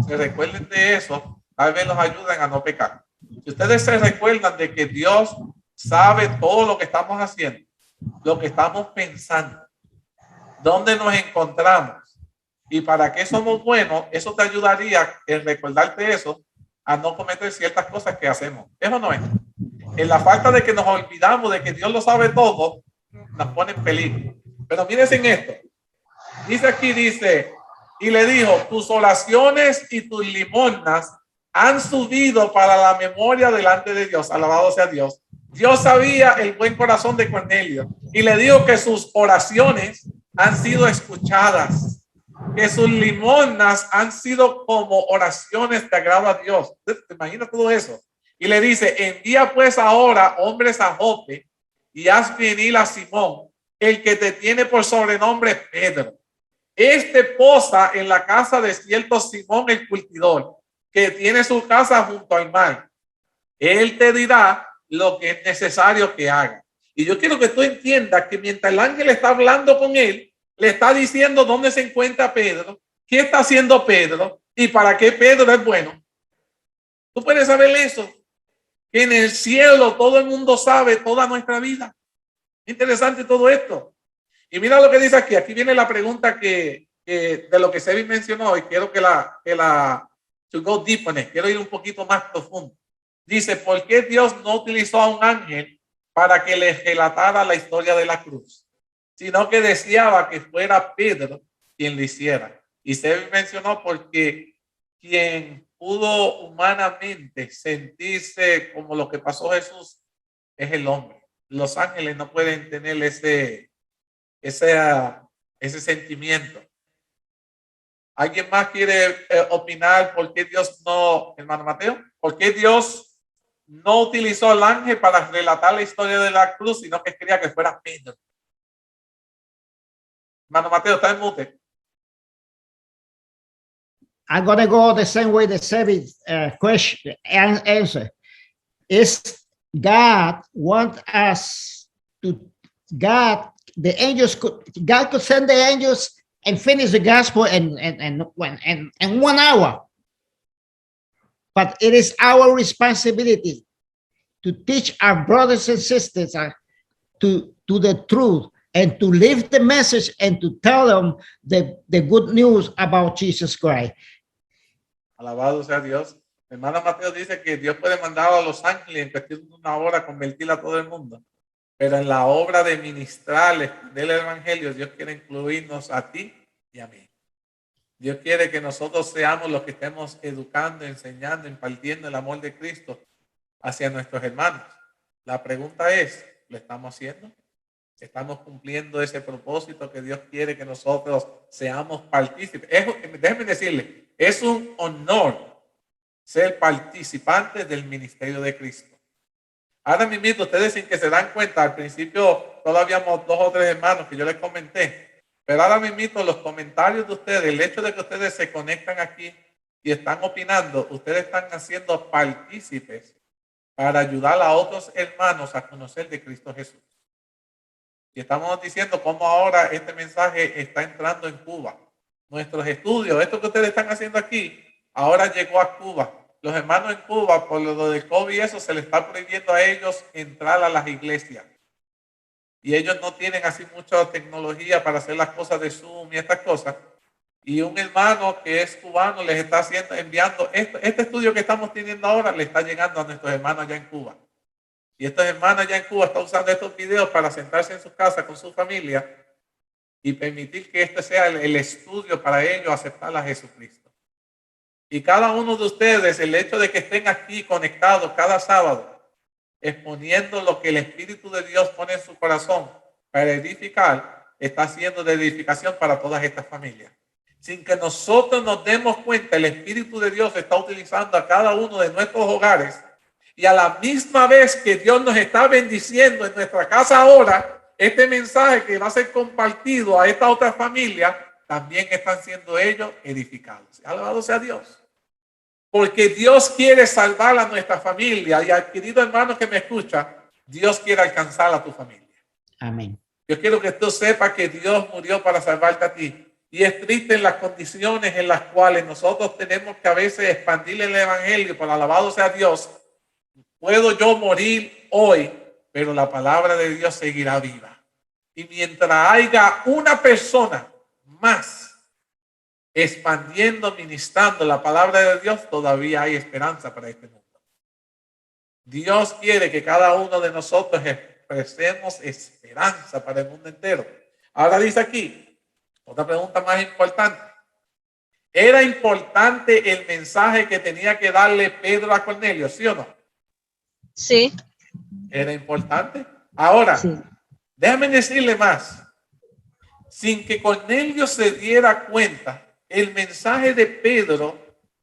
se recuerden de eso, tal vez los ayuden a no pecar. Si ustedes se recuerdan de que Dios sabe todo lo que estamos haciendo, lo que estamos pensando, dónde nos encontramos y para qué somos buenos, eso te ayudaría en recordarte eso, a no cometer ciertas cosas que hacemos. ¿Eso no es? En la falta de que nos olvidamos de que Dios lo sabe todo, nos pone en peligro. Pero mírense en esto. Dice aquí, y le dijo, tus oraciones y tus limosnas han subido para la memoria delante de Dios. Alabado sea Dios. Dios sabía el buen corazón de Cornelio y le dijo que sus oraciones han sido escuchadas, que sus limosnas han sido como oraciones de agrado a Dios. ¿Te imaginas todo eso? Y le dice, envía pues ahora hombres a Jope y haz venir a Simón, el que te tiene por sobrenombre Pedro. Este posa en la casa de cierto Simón el curtidor, que tiene su casa junto al mar. Él te dirá lo que es necesario que haga. Y yo quiero que tú entiendas que mientras el ángel está hablando con él, le está diciendo dónde se encuentra Pedro, qué está haciendo Pedro y para qué Pedro es bueno. Tú puedes saber eso, que en el cielo todo el mundo sabe toda nuestra vida. Interesante todo esto. Y mira lo que dice aquí. Aquí viene la pregunta que de lo que Sebi mencionó y quiero que la to go deep on it. Quiero ir un poquito más profundo. Dice, ¿por qué Dios no utilizó a un ángel para que le relatara la historia de la cruz? Sino que deseaba que fuera Pedro quien lo hiciera. Y Sebi mencionó porque quien pudo humanamente sentirse como lo que pasó Jesús es el hombre. Los ángeles no pueden tener ese sentimiento. ¿Alguien más quiere opinar por qué Dios no, hermano Mateo? ¿Por qué Dios no utilizó al ángel para relatar la historia de la cruz, sino que quería que fuera Pedro? Hermano Mateo, está en mute. I'm going to go the same way the Sebi question and answer. Is God want us to, God could send the angels and finish the gospel in 1 hour. But it is our responsibility to teach our brothers and sisters to the truth and to live the message and to tell them the good news about Jesus Christ. Alabado sea Dios. Hermano Mateo dice que Dios puede mandar a los ángeles en cuestión de 1 hora convertir a todo el mundo. Pero en la obra de ministrarles del evangelio, Dios quiere incluirnos a ti y a mí. Dios quiere que nosotros seamos los que estemos educando, enseñando, impartiendo el amor de Cristo hacia nuestros hermanos. La pregunta es, ¿lo estamos haciendo? ¿Estamos cumpliendo ese propósito que Dios quiere que nosotros seamos partícipes? Déjenme decirle, es un honor ser participantes del ministerio de Cristo. Ahora mismo, ustedes sin que se dan cuenta, al principio solo habíamos 2 o 3 hermanos que yo les comenté, pero ahora mismo los comentarios de ustedes, el hecho de que ustedes se conectan aquí y están opinando, ustedes están haciendo partícipes para ayudar a otros hermanos a conocer de Cristo Jesús. Y estamos diciendo cómo ahora este mensaje está entrando en Cuba. Nuestros estudios, esto que ustedes están haciendo aquí, ahora llegó a Cuba. Los hermanos en Cuba, por lo del COVID y eso, se les está prohibiendo a ellos entrar a las iglesias. Y ellos no tienen así mucha tecnología para hacer las cosas de Zoom y estas cosas. Y un hermano que es cubano les está enviando este estudio que estamos teniendo ahora, le está llegando a nuestros hermanos allá en Cuba. Y estos hermanos allá en Cuba están usando estos videos para sentarse en su casa con su familia y permitir que este sea el estudio para ellos aceptar a Jesucristo. Y cada uno de ustedes, el hecho de que estén aquí conectados cada sábado, exponiendo lo que el Espíritu de Dios pone en su corazón para edificar, está haciendo de edificación para todas estas familias. Sin que nosotros nos demos cuenta, el Espíritu de Dios está utilizando a cada uno de nuestros hogares, y a la misma vez que Dios nos está bendiciendo en nuestra casa ahora, este mensaje que va a ser compartido a esta otra familia, también están siendo ellos edificados. Alabado sea Dios. Porque Dios quiere salvar a nuestra familia, y al querido hermano que me escucha, Dios quiere alcanzar a tu familia. Amén. Yo quiero que tú sepas que Dios murió para salvarte a ti. Y es triste en las condiciones en las cuales nosotros tenemos que a veces expandir el evangelio, por alabado sea Dios. Puedo yo morir hoy, pero la palabra de Dios seguirá viva. Y mientras haya una persona más expandiendo, ministrando la palabra de Dios, todavía hay esperanza para este mundo. Dios quiere que cada uno de nosotros expresemos esperanza para el mundo entero. Ahora dice aquí, otra pregunta más importante. ¿Era importante el mensaje que tenía que darle Pedro a Cornelio, sí o no? Sí, ¿Era importante? Ahora, sí. déjame decirle más. Sin que Cornelio se diera cuenta, el mensaje de Pedro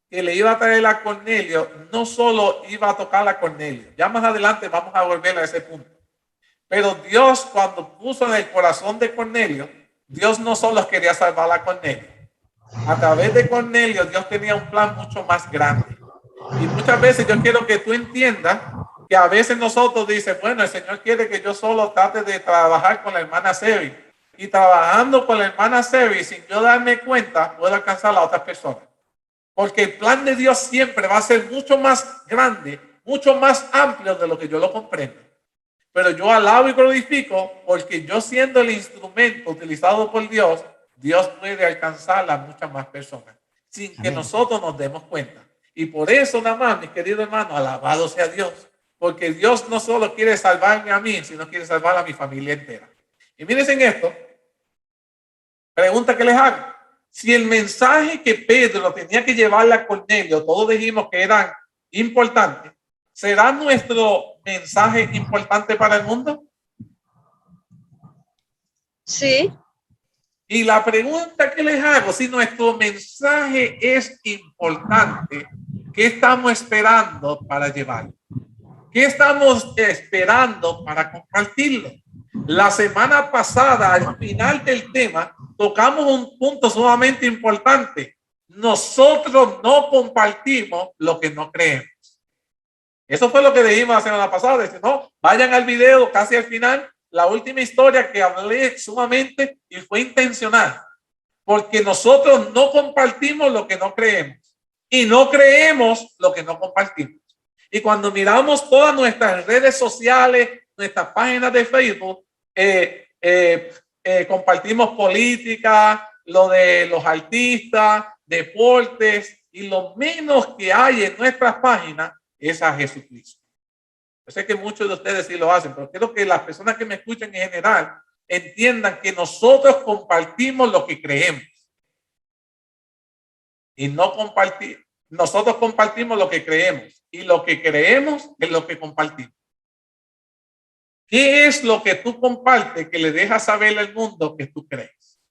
que le iba a traer a Cornelio no solo iba a tocar a Cornelio. Ya más adelante vamos a volver a ese punto. Pero Dios, cuando puso en el corazón de Cornelio, Dios no solo quería salvar a Cornelio. A través de Cornelio, Dios tenía un plan mucho más grande. Y muchas veces yo quiero que tú entiendas que a veces nosotros dicen, bueno, el Señor quiere que yo solo trate de trabajar con la hermana Sevi. Y trabajando con la hermana Sevi, sin yo darme cuenta, puedo alcanzar a la otra persona. Porque el plan de Dios siempre va a ser mucho más grande, mucho más amplio de lo que yo lo comprendo. Pero yo alabo y glorifico porque yo, siendo el instrumento utilizado por Dios, Dios puede alcanzar a muchas más personas sin que nosotros nos demos cuenta. Y por eso nada más, mis queridos hermanos, alabado sea Dios. Porque Dios no solo quiere salvarme a mí, sino quiere salvar a mi familia entera. Y miren en esto, pregunta que les hago. Si el mensaje que Pedro tenía que llevarle a Cornelio, todos dijimos que eran importantes, ¿será nuestro mensaje importante para el mundo? Sí, Y la pregunta que les hago, si nuestro mensaje es importante, ¿qué estamos esperando para llevarlo? ¿Qué estamos esperando para compartirlo? La semana pasada, al final del tema, tocamos un punto sumamente importante. Nosotros no compartimos lo que no creemos. Eso fue lo que dijimos la semana pasada. Dice, no, vayan al video casi al final, la última historia que hablé sumamente y fue intencional. Porque nosotros no compartimos lo que no creemos y no creemos lo que no compartimos. Y cuando miramos todas nuestras redes sociales, nuestras páginas de Facebook, compartimos política, lo de los artistas, deportes, y lo menos que hay en nuestras páginas es a Jesucristo. Yo sé que muchos de ustedes sí lo hacen, pero quiero que las personas que me escuchan en general entiendan que nosotros compartimos lo que creemos y no compartir. Nosotros compartimos lo que creemos y lo que creemos es lo que compartimos. ¿Qué es lo que tú compartes que le dejas saber al mundo que tú crees?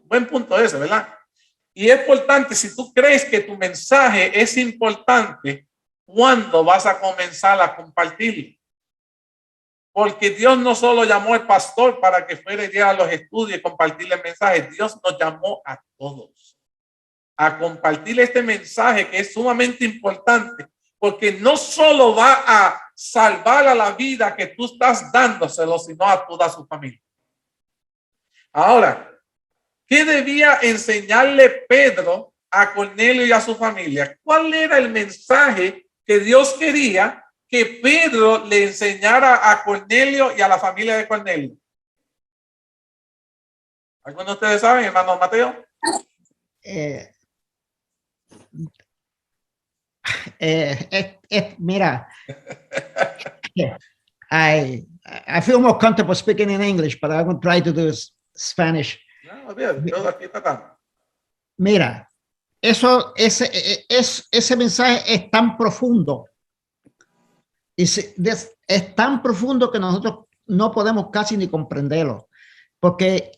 Buen punto ese, ¿verdad? Y es importante, si tú crees que tu mensaje es importante, ¿cuándo vas a comenzar a compartirlo? Porque Dios no solo llamó al pastor para que fuera a llevar los estudios y compartirle el mensaje. Dios nos llamó a todos a compartir este mensaje que es sumamente importante, porque no solo va a salvar a la vida que tú estás dándoselo, sino a toda su familia. Ahora, ¿qué debía enseñarle Pedro a Cornelio y a su familia? ¿Cuál era el mensaje que Dios quería que Pedro le enseñara a Cornelio y a la familia de Cornelio? ¿Algunos de ustedes saben, hermano Mateo? Mira, I feel more comfortable speaking in English, but I will try to do Spanish. No, bien, yo aquí tratando. Mira, ese mensaje es tan profundo es tan profundo que nosotros no podemos casi ni comprenderlo. Porque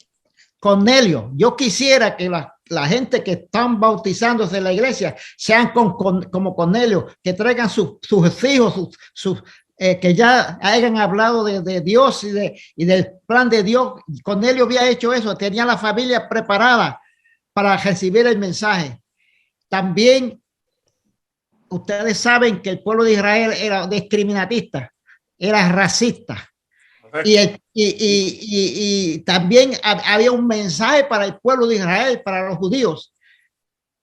Cornelio, yo quisiera que la gente que están bautizándose en la iglesia sean como Cornelio, que traigan sus hijos, que ya hayan hablado de Dios y del plan de Dios. Cornelio había hecho eso, tenía la familia preparada para recibir el mensaje. También ustedes saben que el pueblo de Israel era discriminatista, era racista. Y también había un mensaje para el pueblo de Israel, para los judíos,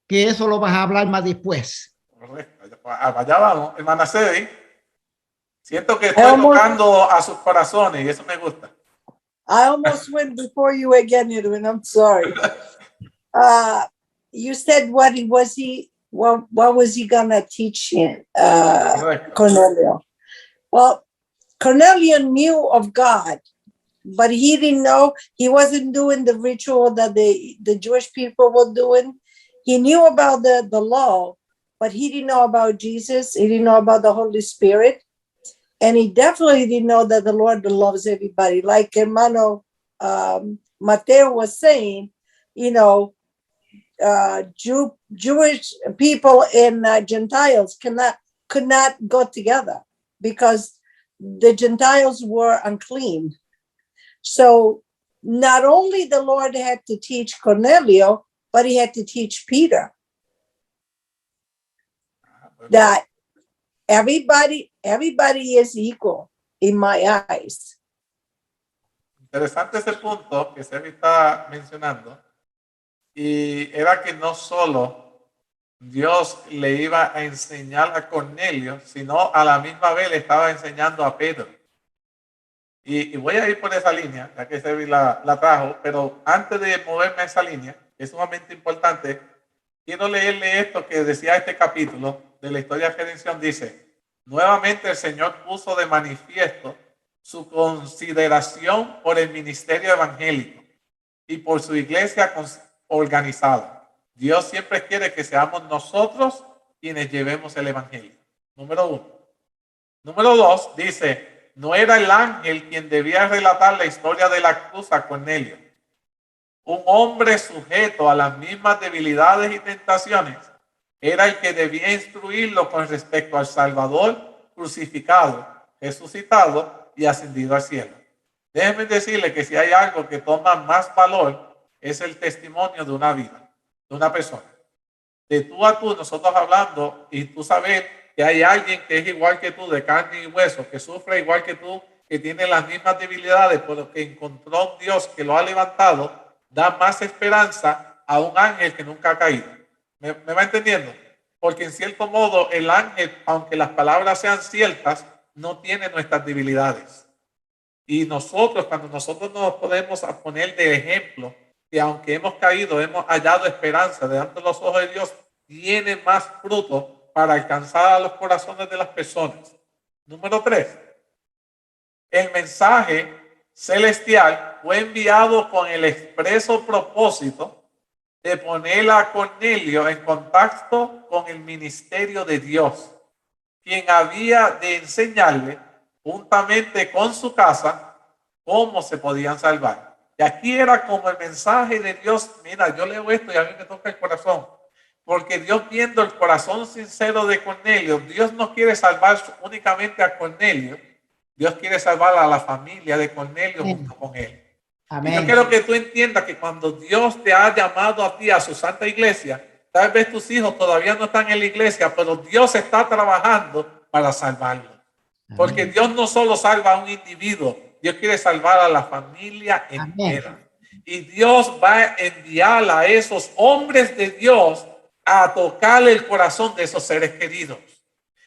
que eso lo vas a hablar más después. Correcto. Allá vamos, hermana Cedi. Siento que estoy tocando a sus corazones y eso me gusta. I almost went before you again, Edwin. I'm sorry. You said what was he gonna teach him, Cornelio? Well, Cornelio knew of God, but he didn't know, he wasn't doing the ritual that the Jewish people were doing. He knew about the law, but he didn't know about Jesus. He didn't know about the Holy Spirit. And he definitely didn't know that the Lord loves everybody. Like hermano Mateo was saying, you know, Jewish people and Gentiles could not go together because the Gentiles were unclean. So not only the Lord had to teach Cornelio, but he had to teach Peter that everybody is equal in my eyes. Interesante ese punto que Sebi está mencionando. Y era que no solo Dios le iba a enseñar a Cornelio, sino a la misma vez le estaba enseñando a Pedro. Y voy a ir por esa línea, ya que Sebi la trajo, pero antes de moverme a esa línea, es sumamente importante, quiero leerle esto que decía este capítulo de la historia de redención. Dice: nuevamente el Señor puso de manifiesto su consideración por el ministerio evangélico y por su iglesia organizada. Dios siempre quiere que seamos nosotros quienes llevemos el evangelio. Número 1. Número 2, dice: no era el ángel quien debía relatar la historia de la cruz a Cornelio. Un hombre sujeto a las mismas debilidades y tentaciones era el que debía instruirlo con respecto al Salvador crucificado, resucitado y ascendido al cielo. Déjenme decirle que si hay algo que toma más valor, es el testimonio de una vida, de una persona. De tú a tú, nosotros hablando, y tú sabes que hay alguien que es igual que tú, de carne y hueso, que sufre igual que tú, que tiene las mismas debilidades, pero que encontró un Dios que lo ha levantado, da más esperanza a un ángel que nunca ha caído. ¿Me va entendiendo? Porque en cierto modo el ángel, aunque las palabras sean ciertas, no tiene nuestras debilidades. Y nosotros, cuando nosotros nos podemos poner de ejemplo, que aunque hemos caído, hemos hallado esperanza delante de los ojos de Dios, tiene más fruto para alcanzar a los corazones de las personas. Número 3. El mensaje celestial fue enviado con el expreso propósito de poner a Cornelio en contacto con el ministerio de Dios, quien había de enseñarle, juntamente con su casa, cómo se podían salvar. Y aquí era como el mensaje de Dios. Mira, yo leo esto y a mí me toca el corazón, porque Dios, viendo el corazón sincero de Cornelio, Dios no quiere salvar únicamente a Cornelio, Dios quiere salvar a la familia de Cornelio junto con él. Amén. Y yo quiero que tú entiendas que cuando Dios te ha llamado a ti, a su santa iglesia, tal vez tus hijos todavía no están en la iglesia, pero Dios está trabajando para salvarlos. Porque Dios no solo salva a un individuo, Dios quiere salvar a la familia entera. Amén. Y Dios va a enviar a esos hombres de Dios a tocarle el corazón de esos seres queridos.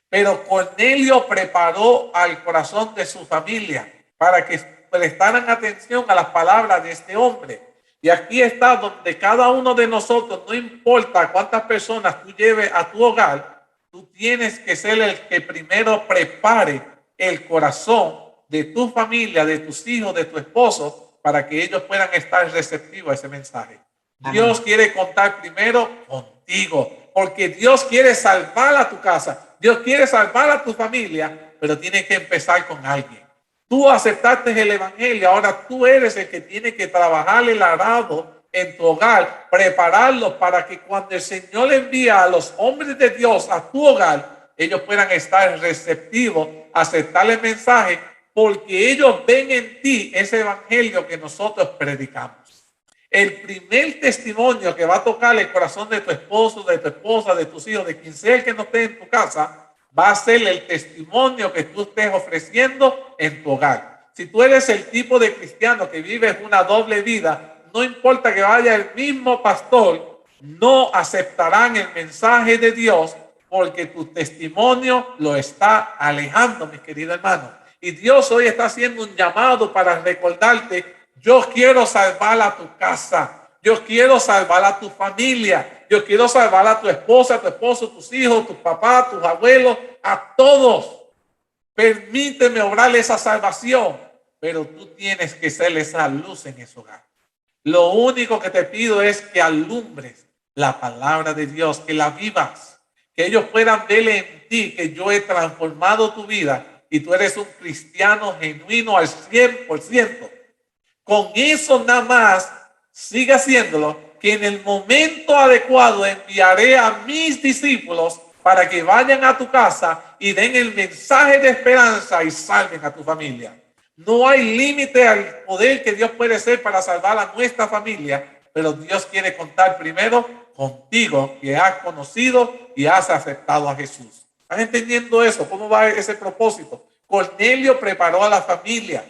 Pero Cornelio preparó al corazón de su familia para que prestaran atención a las palabras de este hombre. Y aquí está donde cada uno de nosotros, no importa cuántas personas tú lleves a tu hogar, tú tienes que ser el que primero prepare el corazón de tu familia, de tus hijos, de tu esposo, para que ellos puedan estar receptivos a ese mensaje. Amén. Dios quiere contar primero contigo, porque Dios quiere salvar a tu casa, Dios quiere salvar a tu familia, pero tiene que empezar con alguien. Tú aceptaste el evangelio, ahora tú eres el que tiene que trabajar el arado en tu hogar, prepararlos para que cuando el Señor envía a los hombres de Dios a tu hogar, ellos puedan estar receptivos, aceptar el mensaje, porque ellos ven en ti ese evangelio que nosotros predicamos. El primer testimonio que va a tocar el corazón de tu esposo, de tu esposa, de tus hijos, de quien sea el que no esté en tu casa, va a ser el testimonio que tú estés ofreciendo en tu hogar. Si tú eres el tipo de cristiano que vives una doble vida, no importa que vaya el mismo pastor, no aceptarán el mensaje de Dios porque tu testimonio lo está alejando, mis queridos hermanos. Y Dios hoy está haciendo un llamado para recordarte: yo quiero salvar a tu casa, yo quiero salvar a tu familia, yo quiero salvar a tu esposa, a tu esposo, tus hijos, tus papás, tus abuelos, a todos. Permíteme obrar esa salvación, pero tú tienes que ser esa luz en ese hogar. Lo único que te pido es que alumbres la palabra de Dios, que la vivas, que ellos puedan ver en ti que yo he transformado tu vida y tú eres un cristiano genuino al 100%. Con eso nada más, siga haciéndolo, que en el momento adecuado enviaré a mis discípulos para que vayan a tu casa y den el mensaje de esperanza y salven a tu familia. No hay límite al poder que Dios puede hacer para salvar a nuestra familia, pero Dios quiere contar primero contigo, que has conocido y has aceptado a Jesús. ¿Estás entendiendo eso? ¿Cómo va ese propósito? Cornelio preparó a la familia.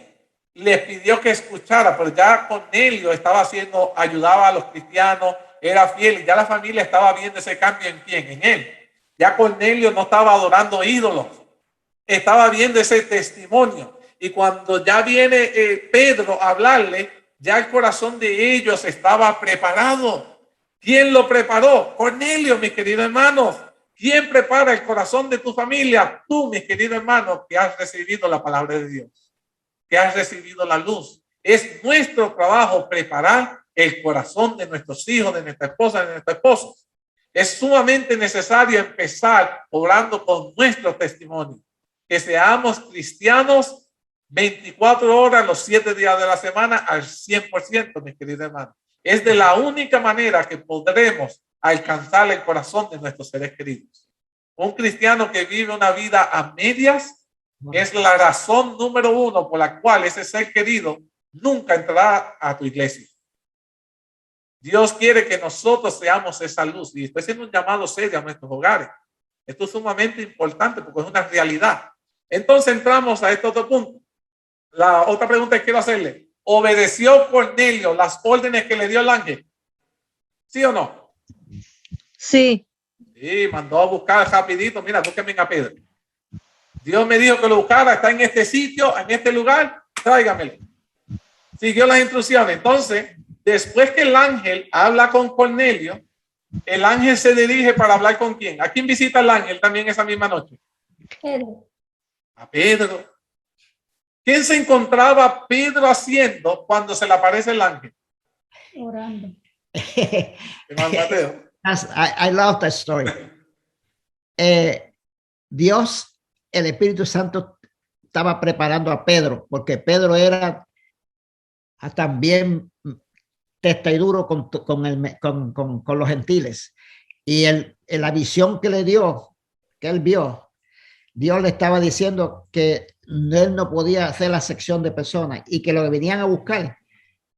Les pidió que escuchara, pero ya Cornelio estaba ayudaba a los cristianos, era fiel, y ya la familia estaba viendo ese cambio en quién, en él. Ya Cornelio no estaba adorando ídolos, estaba viendo ese testimonio. Y cuando ya viene Pedro a hablarle, ya el corazón de ellos estaba preparado. ¿Quién lo preparó? Cornelio, mis queridos hermanos. ¿Quién prepara el corazón de tu familia? Tú, mis queridos hermanos, que has recibido la palabra de Dios, que has recibido la luz. Es nuestro trabajo preparar el corazón de nuestros hijos, de nuestra esposa, de nuestros esposos. Es sumamente necesario empezar orando con nuestro testimonio, que seamos cristianos 24 horas, los 7 días de la semana, al 100%, mis queridos hermanos. Es de la única manera que podremos alcanzar el corazón de nuestros seres queridos. Un cristiano que vive una vida a medias es la razón número 1 por la cual ese ser querido nunca entrará a tu iglesia. Dios quiere que nosotros seamos esa luz, y estoy haciendo un llamado serio a nuestros hogares. Esto es sumamente importante porque es una realidad. Entonces entramos a este otro punto. La otra pregunta que quiero hacerle: ¿obedeció Cornelio las órdenes que le dio el ángel? ¿Sí o no? Sí. Sí, mandó a buscar rapidito. Mira, búsquenme a Pedro. Dios me dijo que lo buscara, está en este sitio, en este lugar, tráigamelo. Siguió las instrucciones. Entonces, después que el ángel habla con Cornelio, el ángel se dirige para hablar con quién. ¿A quién visita el ángel también esa misma noche? Pedro. A Pedro. ¿Quién se encontraba Pedro haciendo cuando se le aparece el ángel? Orando. Hermano Mateo. I love that story. Dios, el Espíritu Santo, estaba preparando a Pedro, porque Pedro era también testa y duro con los gentiles. Y la visión que le dio, que él vio, Dios le estaba diciendo que él no podía hacer la sección de personas y que lo venían a buscar.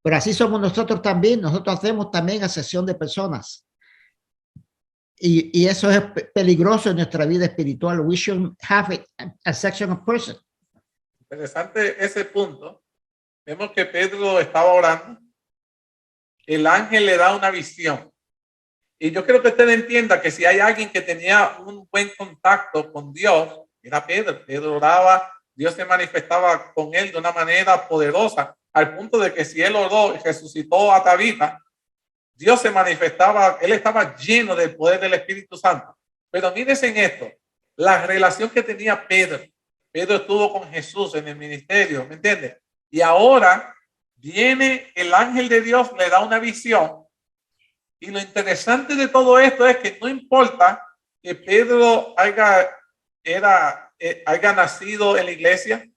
Pero así somos nosotros también. Nosotros hacemos también la sección de personas. Y eso es peligroso en nuestra vida espiritual. We should have a section of person. Interesante ese punto. Vemos que Pedro estaba orando. El ángel le da una visión. Y yo quiero que usted entienda que si hay alguien que tenía un buen contacto con Dios, era Pedro. Pedro oraba, Dios se manifestaba con él de una manera poderosa, al punto de que si él oró y resucitó a Tabita, Dios se manifestaba, él estaba lleno del poder del Espíritu Santo. Pero mírense en esto, la relación que tenía Pedro. Pedro estuvo con Jesús en el ministerio, ¿me entiendes? Y ahora viene el ángel de Dios, le da una visión. Y lo interesante de todo esto es que no importa que Pedro era haya nacido en la iglesia,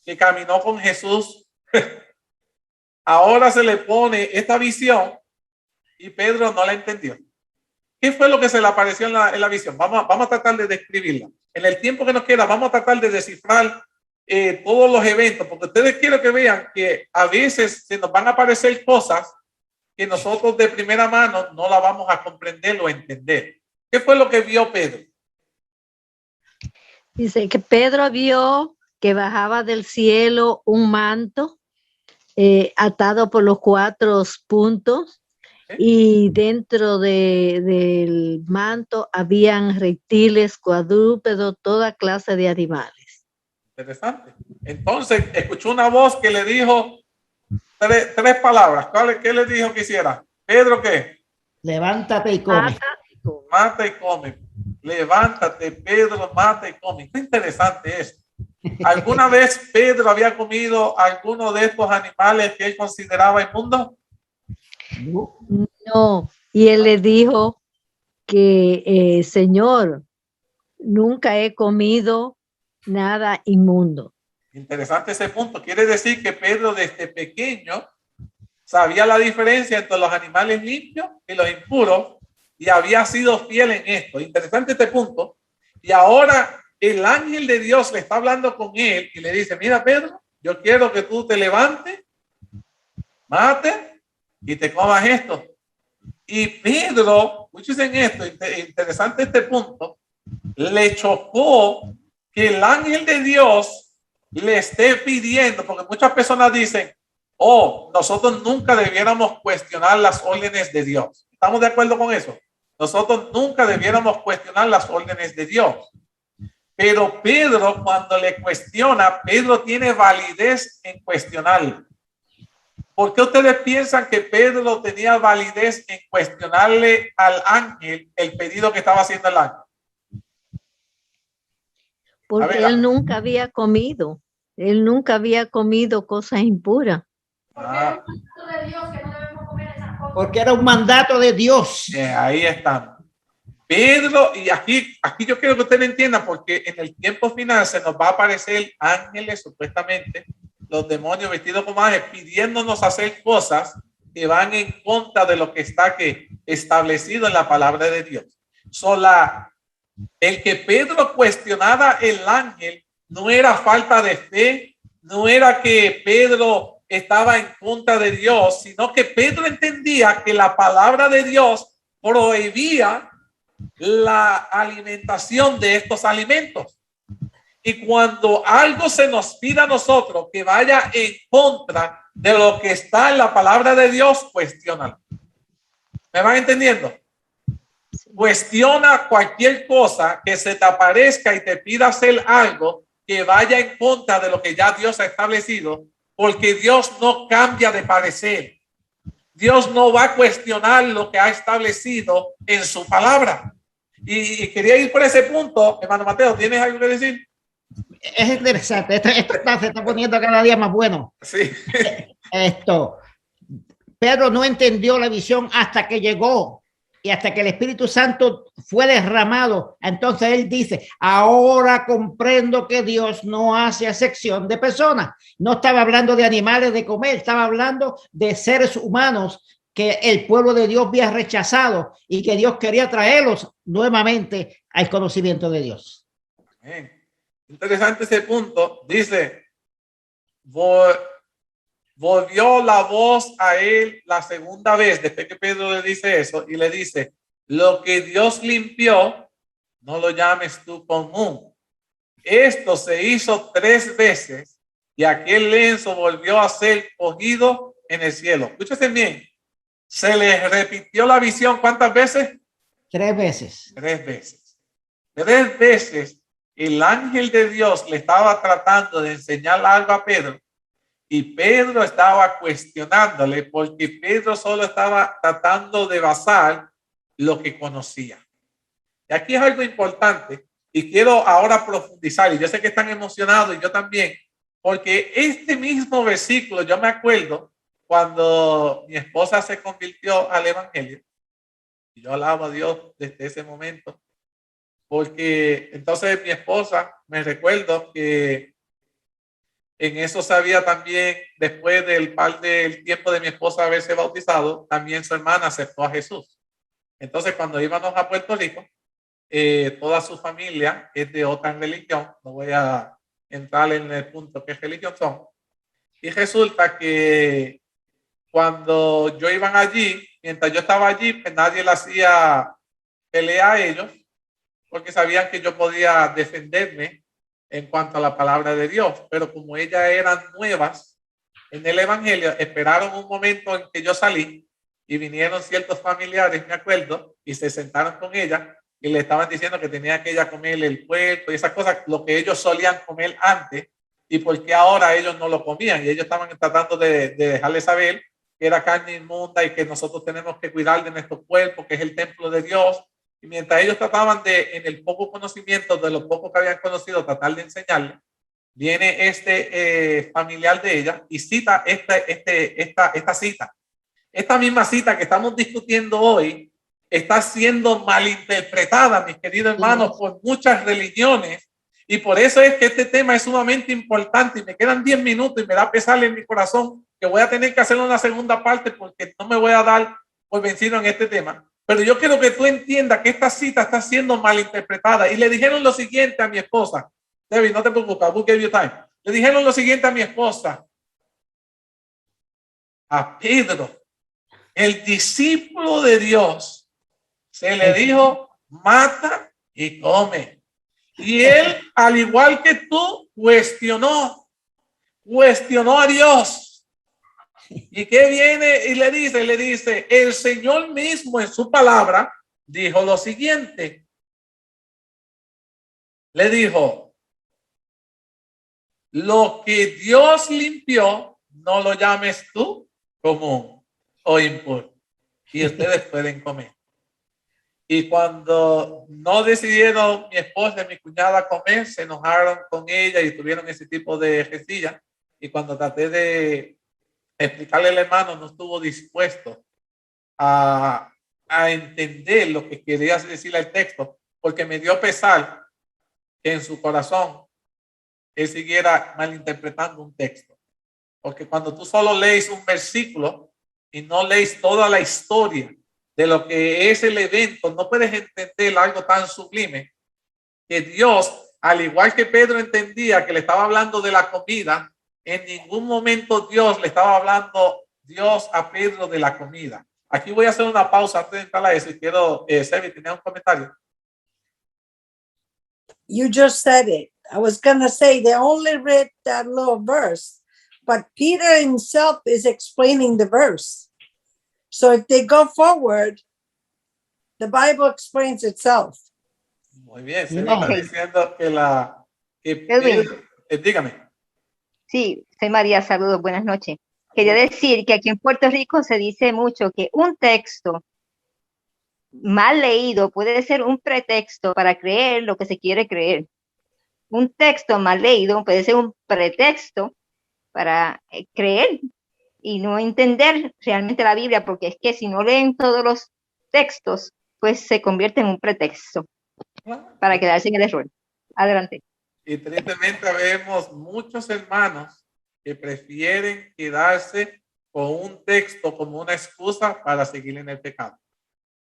que caminó con Jesús, ahora se le pone esta visión y Pedro no la entendió. ¿Qué fue lo que se le apareció en la visión? Vamos a tratar de describirla. En el tiempo que nos queda, vamos a tratar de descifrar todos los eventos, porque ustedes quiero que vean que a veces se nos van a aparecer cosas que nosotros de primera mano no la vamos a comprender o entender. ¿Qué fue lo que vio Pedro? Dice que Pedro vio que bajaba del cielo un manto atado por los 4 puntos, y dentro del manto habían reptiles, cuadrúpedos, toda clase de animales. Interesante. Entonces escuchó una voz que le dijo tres palabras. ¿Qué le dijo que hiciera? Pedro, ¿qué? Levántate y come. Mata y come. Levántate, Pedro, mata y come. Qué interesante es. ¿Alguna vez Pedro había comido alguno de estos animales que él consideraba inmundos? No, y él le dijo que, Señor, nunca he comido nada inmundo. Interesante ese punto. Quiere decir que Pedro desde pequeño sabía la diferencia entre los animales limpios y los impuros y había sido fiel en esto. Interesante este punto. Y ahora el ángel de Dios le está hablando con él y le dice, mira Pedro, yo quiero que tú te levantes, mates y te comas esto. Y Pedro, escuchen en esto, interesante este punto, le chocó que el ángel de Dios le esté pidiendo, porque muchas personas dicen, oh, nosotros nunca debiéramos cuestionar las órdenes de Dios. ¿Estamos de acuerdo con eso? Nosotros nunca debiéramos cuestionar las órdenes de Dios. Pero Pedro, cuando le cuestiona, Pedro tiene validez en cuestionarle. ¿Por qué ustedes piensan que Pedro tenía validez en cuestionarle al ángel el pedido que estaba haciendo el ángel? Porque él nunca había comido. Él nunca había comido cosas impuras. Porque era un mandato de Dios. Ahí está. Pedro, y aquí yo quiero que ustedes entiendan, porque en el tiempo final se nos va a aparecer ángeles, supuestamente, los demonios vestidos como ángeles, pidiéndonos hacer cosas que van en contra de lo que está establecido en la palabra de Dios. El que Pedro cuestionaba el ángel no era falta de fe, no era que Pedro estaba en contra de Dios, sino que Pedro entendía que la palabra de Dios prohibía la alimentación de estos alimentos. Y cuando algo se nos pida a nosotros que vaya en contra de lo que está en la palabra de Dios, cuestiónalo. ¿Me van entendiendo? Cuestiona cualquier cosa que se te aparezca y te pida hacer algo que vaya en contra de lo que ya Dios ha establecido, porque Dios no cambia de parecer. Dios no va a cuestionar lo que ha establecido en su palabra. Y quería ir por ese punto. Hermano Mateo, ¿tienes algo que decir? Es interesante. Esto se está poniendo cada día más bueno. Sí. Pedro no entendió la visión hasta que llegó y hasta que el Espíritu Santo fue derramado. Entonces él dice, ahora comprendo que Dios no hace acepción de personas. No estaba hablando de animales de comer, estaba hablando de seres humanos que el pueblo de Dios había rechazado y que Dios quería traerlos nuevamente al conocimiento de Dios. Interesante ese punto. Dice, volvió la voz a él la segunda vez, después que Pedro le dice eso, y le dice, lo que Dios limpió, no lo llames tú común. Esto se hizo 3 veces y aquel lienzo volvió a ser cogido en el cielo. Escúchese bien. Se le repitió la visión, ¿cuántas veces? 3 veces. 3 veces. 3 veces el ángel de Dios le estaba tratando de enseñar algo a Pedro y Pedro estaba cuestionándole porque Pedro solo estaba tratando de basar lo que conocía. Y aquí es algo importante y quiero ahora profundizar, y yo sé que están emocionados y yo también, porque este mismo versículo, yo me acuerdo cuando mi esposa se convirtió al evangelio y yo alabo a Dios desde ese momento. porque entonces mi esposa, me recuerdo que en eso sabía también, después del tiempo de mi esposa haberse bautizado, también su hermana aceptó a Jesús. Entonces, cuando íbamos a Puerto Rico, toda su familia es de otra religión, no voy a entrar en el punto qué religión son, y resulta que cuando yo iban allí, mientras yo estaba allí, pues nadie le hacía pelea a ellos, porque sabían que yo podía defenderme en cuanto a la palabra de Dios, pero como ellas eran nuevas en el evangelio, esperaron un momento en que yo salí y vinieron ciertos familiares, me acuerdo, y se sentaron con ella y le estaban diciendo que tenía que ella comer el puerco y esas cosas, lo que ellos solían comer antes, y porque ahora ellos no lo comían, y ellos estaban tratando de dejarle saber que era carne inmunda y que nosotros tenemos que cuidar de nuestro cuerpo, que es el templo de Dios. Y mientras ellos trataban de, en el poco conocimiento de lo poco que habían conocido, tratar de enseñarle, viene este familiar de ella y cita esta cita. Esta misma cita que estamos discutiendo hoy está siendo malinterpretada, mis queridos hermanos, por muchas religiones. Y por eso es que este tema es sumamente importante. Y me quedan 10 minutos y me da pesar en mi corazón que voy a tener que hacer una segunda parte porque no me voy a dar por vencido en este tema. Pero yo quiero que tú entiendas que esta cita está siendo malinterpretada. Y le dijeron lo siguiente a mi esposa. David, no te preocupes, we'll give you time. Le dijeron lo siguiente a mi esposa. A Pedro, el discípulo de Dios, se le dijo, mata y come. Y él, al igual que tú, cuestionó a Dios. ¿Y qué viene? Y le dice, el Señor mismo en su palabra dijo lo siguiente. Le dijo, lo que Dios limpió, no lo llames tú común o impuro. Y ustedes pueden comer. Y cuando no decidieron mi esposa y mi cuñada comer, se enojaron con ella y tuvieron ese tipo de rencilla. Y cuando traté de explicarle al hermano, no estuvo dispuesto a entender lo que quería decirle el texto, porque me dio pesar que en su corazón él siguiera malinterpretando un texto. Porque cuando tú solo lees un versículo y no lees toda la historia de lo que es el evento, no puedes entender algo tan sublime que Dios, al igual que Pedro entendía que le estaba hablando de la comida, en ningún momento Dios le estaba hablando Dios a Pedro de la comida. Aquí voy a hacer una pausa antes de entrar a eso y quiero, Sebi, ¿tenía un comentario? You just said it. I was going to say they only read that little verse, but Peter himself is explaining the verse. So if they go forward, the Bible explains itself. Muy bien, se No. está diciendo que Edwin. Pedro, dígame. Sí, soy María, saludos, buenas noches. Quería decir que aquí en Puerto Rico se dice mucho que un texto mal leído puede ser un pretexto para creer lo que se quiere creer. Un texto mal leído puede ser un pretexto para creer y no entender realmente la Biblia, porque es que si no leen todos los textos, pues se convierte en un pretexto para quedarse en el error. Adelante. Y tristemente vemos muchos hermanos que prefieren quedarse con un texto como una excusa para seguir en el pecado.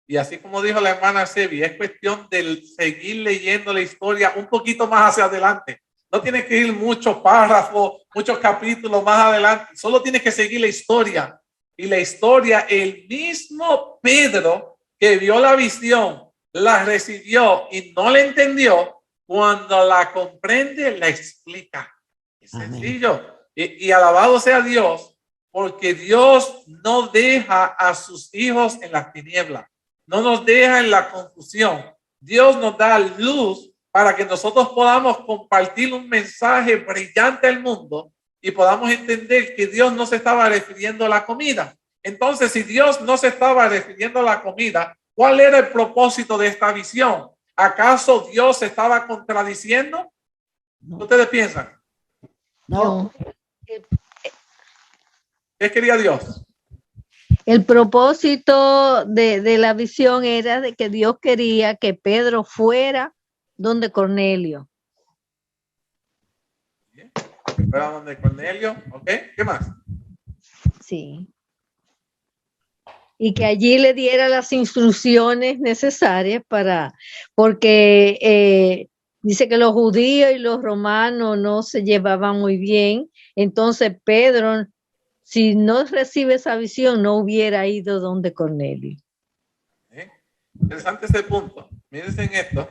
Y así como dijo la hermana Sebi, es cuestión de seguir leyendo la historia un poquito más hacia adelante. No tienes que ir muchos párrafos, muchos capítulos más adelante. Solo tienes que seguir la historia. Y la historia, el mismo Pedro que vio la visión, la recibió y no la entendió, cuando la comprende, la explica. Es sencillo. Y alabado sea Dios, porque Dios no deja a sus hijos en las tinieblas. No nos deja en la confusión. Dios nos da luz para que nosotros podamos compartir un mensaje brillante al mundo y podamos entender que Dios no se estaba refiriendo a la comida. Entonces, si Dios no se estaba refiriendo a la comida, ¿cuál era el propósito de esta visión? ¿Acaso Dios se estaba contradiciendo? No. ¿Ustedes piensan? No. ¿Qué quería Dios? El propósito de la visión era de que Dios quería que Pedro fuera donde Cornelio. Bien. Que fuera donde Cornelio. ¿Ok? ¿Qué más? Sí. Y que allí le diera las instrucciones necesarias porque dice que los judíos y los romanos no se llevaban muy bien. Entonces Pedro, si no recibe esa visión, no hubiera ido donde Cornelio. Interesante ese punto. Mírense en esto.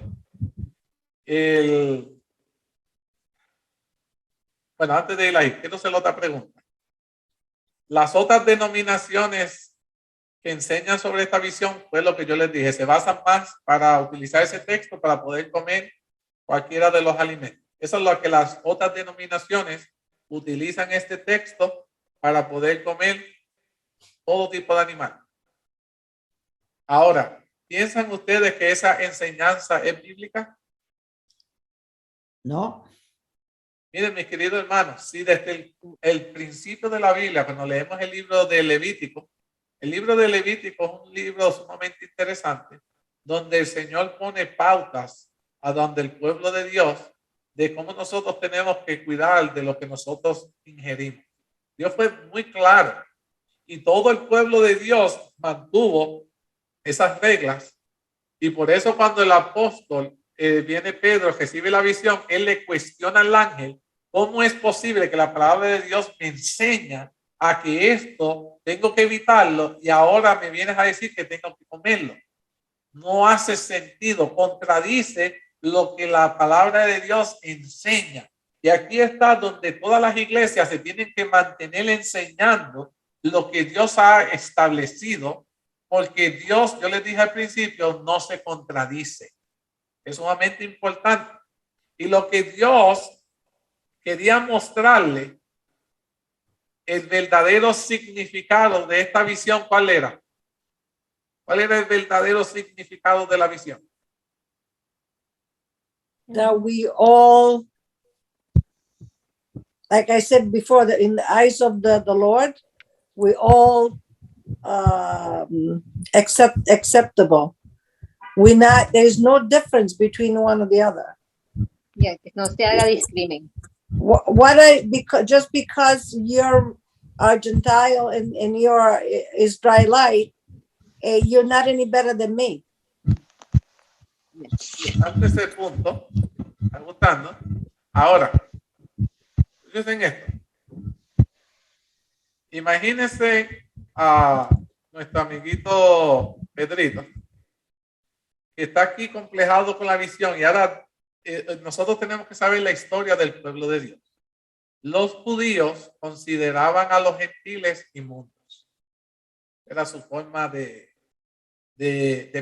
Bueno, antes de ir ahí, quiero hacer otra pregunta. Las otras denominaciones que enseñan sobre esta visión, fue lo que yo les dije, se basan más para utilizar ese texto para poder comer cualquiera de los alimentos. Eso es lo que las otras denominaciones utilizan este texto para poder comer todo tipo de animal. Ahora, ¿piensan ustedes que esa enseñanza es bíblica? No. Miren, mis queridos hermanos, si desde el principio de la Biblia, cuando leemos el libro de Levítico, el libro de Levítico es un libro sumamente interesante, donde el Señor pone pautas a donde el pueblo de Dios, de cómo nosotros tenemos que cuidar de lo que nosotros ingerimos. Dios fue muy claro y todo el pueblo de Dios mantuvo esas reglas, y por eso cuando el apóstol viene Pedro, recibe la visión, él le cuestiona al ángel, ¿cómo es posible que la palabra de Dios me enseña a que esto tengo que evitarlo y ahora me vienes a decir que tengo que comerlo? No hace sentido, contradice lo que la palabra de Dios enseña. Y aquí está donde todas las iglesias se tienen que mantener enseñando lo que Dios ha establecido, porque Dios, yo les dije al principio, no se contradice. Es sumamente importante. Y lo que Dios quería mostrarle, el verdadero significado de esta visión, ¿cuál era? ¿Cuál era el verdadero significado de la visión? That we all, like I said before, that in the eyes of the Lord, we all acceptable. There's no difference between one or the other. Yeah, que no se haga discrimen. Just because you're a Gentile and you're Israelite, you're not any better than me. Antes de ese punto, ¿está gustando? Ahora, fíjense esto. Imagínense a nuestro amiguito Pedrito, que está aquí complejado con la visión, y ahora nosotros tenemos que saber la historia del pueblo de Dios. Los judíos consideraban a los gentiles inmundos. Era su forma de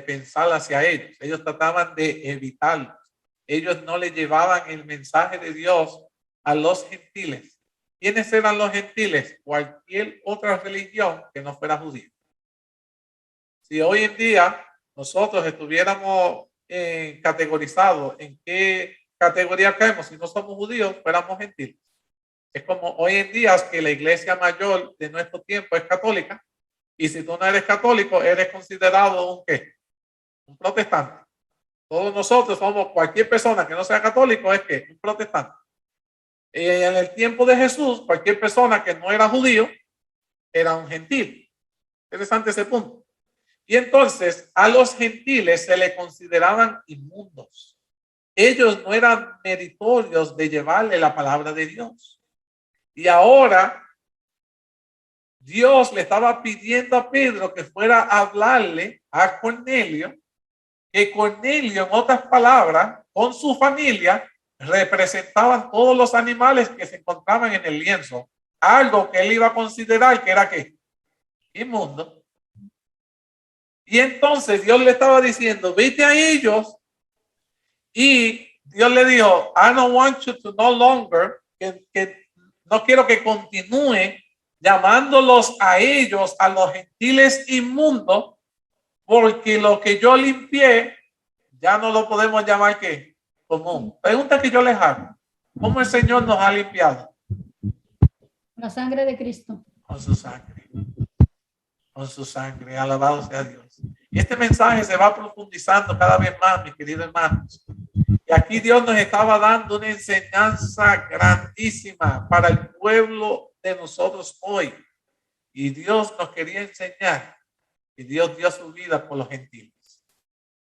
pensar hacia ellos. Ellos trataban de evitarlos. Ellos no le llevaban el mensaje de Dios a los gentiles. ¿Quiénes eran los gentiles? Cualquier otra religión que no fuera judía. Si hoy en día nosotros estuviéramos categorizados en qué categoría caemos, si no somos judíos, fuéramos gentiles. Es como hoy en día que la iglesia mayor de nuestro tiempo es católica, y si tú no eres católico, eres considerado un ¿qué? Un protestante. Todos nosotros somos, cualquier persona que no sea católico es ¿qué? Un protestante. En el tiempo de Jesús, cualquier persona que no era judío era un gentil. Interesante ese punto. Y entonces a los gentiles se le consideraban inmundos. Ellos no eran meritorios de llevarle la palabra de Dios. Y ahora Dios le estaba pidiendo a Pedro que fuera a hablarle a Cornelio, que Cornelio, en otras palabras, con su familia, representaban todos los animales que se encontraban en el lienzo. Algo que él iba a considerar que era ¿qué? Inmundo. Y entonces Dios le estaba diciendo, vete a ellos. Y Dios le dijo, I don't want you to no longer, que no quiero que continúe llamándolos a ellos, a los gentiles inmundos, porque lo que yo limpié, ya no lo podemos llamar ¿qué? Común. Pregunta que yo les hago, ¿cómo el Señor nos ha limpiado? La sangre de Cristo. Con su sangre. Con su sangre. Alabado sea Dios. Y este mensaje se va profundizando cada vez más, mis queridos hermanos. Y aquí Dios nos estaba dando una enseñanza grandísima para el pueblo de nosotros hoy. Y Dios nos quería enseñar que Dios dio su vida por los gentiles.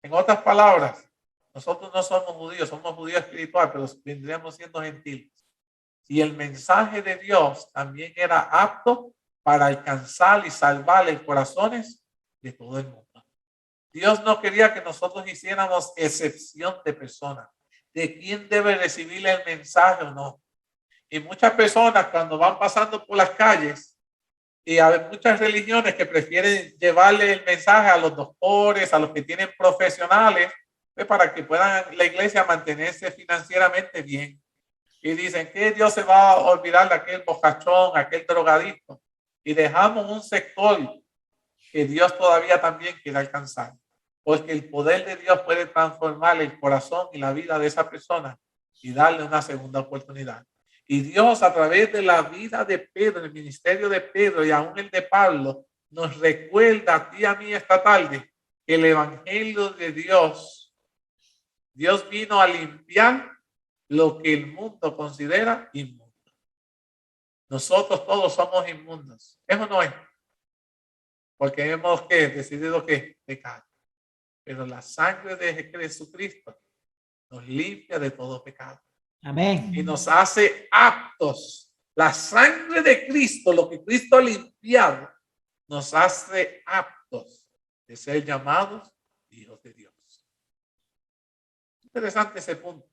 En otras palabras, nosotros no somos judíos espirituales, pero vendríamos siendo gentiles. Y el mensaje de Dios también era apto para alcanzar y salvar los corazones de todo el mundo. Dios no quería que nosotros hiciéramos excepción de personas, de quién debe recibir el mensaje o no. Y muchas personas cuando van pasando por las calles, y hay muchas religiones que prefieren llevarle el mensaje a los doctores, a los que tienen profesionales, pues para que puedan la iglesia mantenerse financieramente bien. Y dicen que Dios se va a olvidar de aquel bocachón, aquel drogadicto. Y dejamos un sector que Dios todavía también quiere alcanzar. Porque el poder de Dios puede transformar el corazón y la vida de esa persona y darle una segunda oportunidad. Y Dios, a través de la vida de Pedro, el ministerio de Pedro y aún el de Pablo, nos recuerda a ti y a mí esta tarde que el evangelio de Dios vino a limpiar lo que el mundo considera inmundo. Nosotros todos somos inmundos. Eso no es. Porque hemos decidido que pecar. Pero la sangre de Jesucristo nos limpia de todo pecado. Amén. Y nos hace aptos. La sangre de Cristo, lo que Cristo ha limpiado, nos hace aptos de ser llamados hijos de Dios. Interesante ese punto.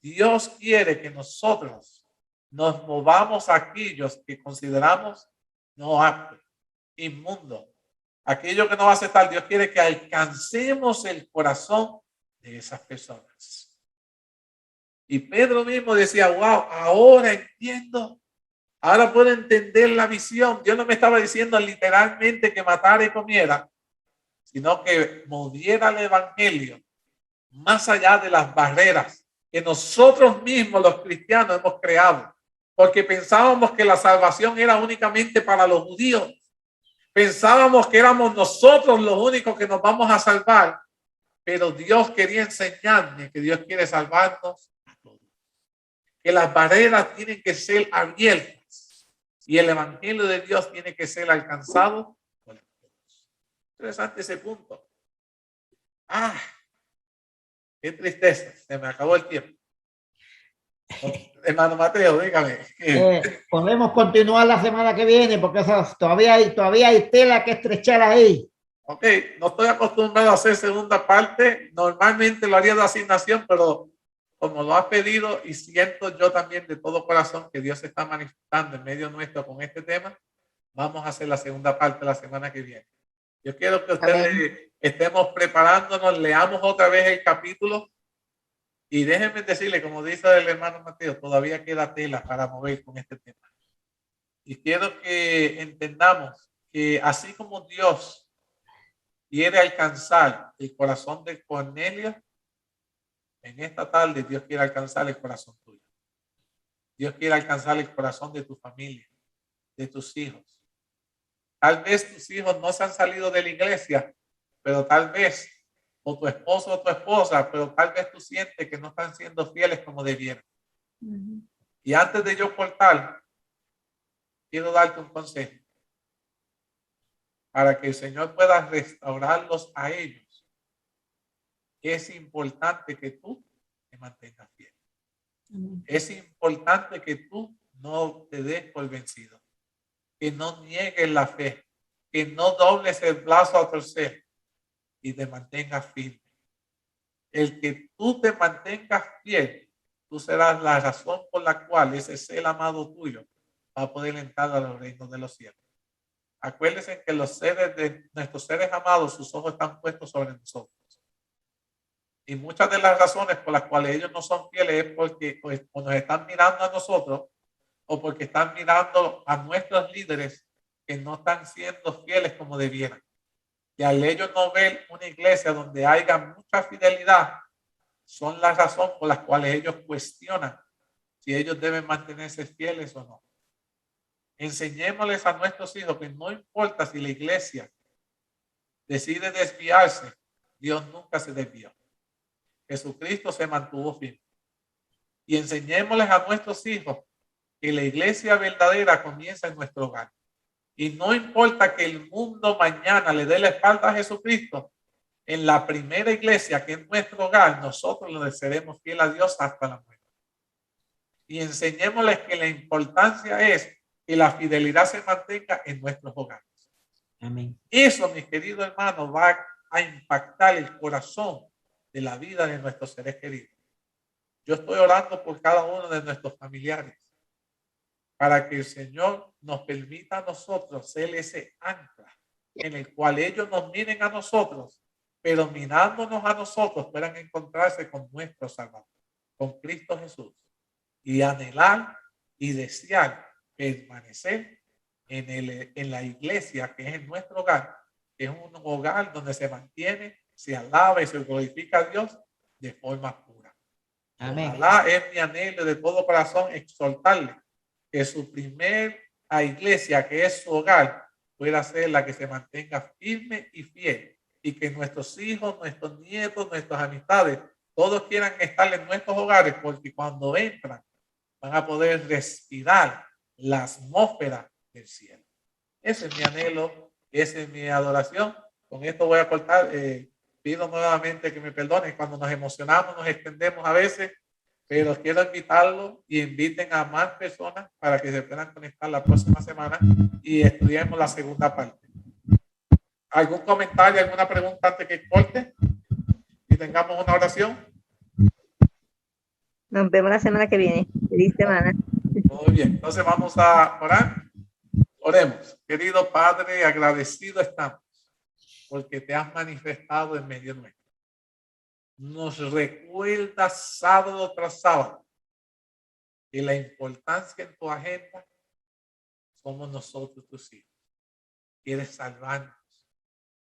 Dios quiere que nosotros nos movamos a aquellos que consideramos no aptos, inmundos. Aquello que no va a aceptar, Dios quiere que alcancemos el corazón de esas personas. Y Pedro mismo decía, wow, ahora entiendo, ahora puedo entender la visión. Dios no me estaba diciendo literalmente que matara y comiera, sino que moviera el evangelio más allá de las barreras que nosotros mismos los cristianos hemos creado. Porque pensábamos que la salvación era únicamente para los judíos. Pensábamos que éramos nosotros los únicos que nos vamos a salvar, pero Dios quería enseñarme que Dios quiere salvarnos a todos. Que las barreras tienen que ser abiertas y el evangelio de Dios tiene que ser alcanzado por todos. Interesante ese punto. Qué tristeza, se me acabó el tiempo. Hermano Mateo, dígame. Podemos continuar la semana que viene porque todavía hay tela que estrechar ahí. Ok, no estoy acostumbrado a hacer segunda parte. Normalmente lo haría de asignación, pero como lo has pedido y siento yo también de todo corazón que Dios se está manifestando en medio nuestro con este tema, vamos a hacer la segunda parte la semana que viene. Yo quiero que ustedes estemos preparándonos, leamos otra vez el capítulo. Y déjenme decirle, como dice el hermano Mateo, todavía queda tela para mover con este tema. Y quiero que entendamos que así como Dios quiere alcanzar el corazón de Cornelio, en esta tarde Dios quiere alcanzar el corazón tuyo. Dios quiere alcanzar el corazón de tu familia, de tus hijos. Tal vez tus hijos no se han salido de la iglesia, pero tal vez o tu esposo o tu esposa, pero tal vez tú sientes que no están siendo fieles como debieran. Y antes de yo cortar, quiero darte un consejo para que el Señor pueda restaurarlos a ellos. Es importante que tú te mantengas fiel. Es importante que tú no te des por vencido, que no niegues la fe, que no dobles el brazo a torcer y te mantengas firme. El que tú te mantengas fiel, tú serás la razón por la cual ese ser amado tuyo va a poder entrar a los reinos de los cielos. Acuérdense que los seres de nuestros seres amados, sus ojos están puestos sobre nosotros. Y muchas de las razones por las cuales ellos no son fieles es porque o nos están mirando a nosotros o porque están mirando a nuestros líderes que no están siendo fieles como debieran. Y al ellos no ver una iglesia donde haya mucha fidelidad, son la razón por las cuales ellos cuestionan si ellos deben mantenerse fieles o no. Enseñémosles a nuestros hijos que no importa si la iglesia decide desviarse, Dios nunca se desvió. Jesucristo se mantuvo firme. Y enseñémosles a nuestros hijos que la iglesia verdadera comienza en nuestro hogar. Y no importa que el mundo mañana le dé la espalda a Jesucristo, en la primera iglesia que es nuestro hogar, nosotros le seremos fiel a Dios hasta la muerte. Y enseñémosles que la importancia es que la fidelidad se mantenga en nuestros hogares. Amén. Eso, mis queridos hermanos, va a impactar el corazón de la vida de nuestros seres queridos. Yo estoy orando por cada uno de nuestros familiares para que el Señor nos permita a nosotros ser ese ancla en el cual ellos nos miren a nosotros, pero mirándonos a nosotros puedan encontrarse con nuestro Salvador, con Cristo Jesús, y anhelar y desear permanecer en la iglesia que es en nuestro hogar, que es un hogar donde se mantiene, se alaba y se glorifica a Dios de forma pura. Amén. Ojalá es mi anhelo de todo corazón exhortarle que su primera iglesia, que es su hogar, pueda ser la que se mantenga firme y fiel, y que nuestros hijos, nuestros nietos, nuestras amistades, todos quieran estar en nuestros hogares, porque cuando entran van a poder respirar la atmósfera del cielo. Ese es mi anhelo, esa es mi adoración. Con esto voy a cortar. Pido nuevamente que me perdonen cuando nos emocionamos, nos extendemos a veces, pero quiero invitarlos y inviten a más personas para que se puedan conectar la próxima semana y estudiemos la segunda parte. ¿Algún comentario, alguna pregunta antes que corte? Y tengamos una oración. Nos vemos la semana que viene. Feliz semana. Muy bien, entonces vamos a orar. Oremos. Querido Padre, agradecido estamos porque te has manifestado en medio nuestro. Nos recuerda sábado tras sábado que la importancia en tu agenda somos nosotros, tus hijos. Quieres salvarnos,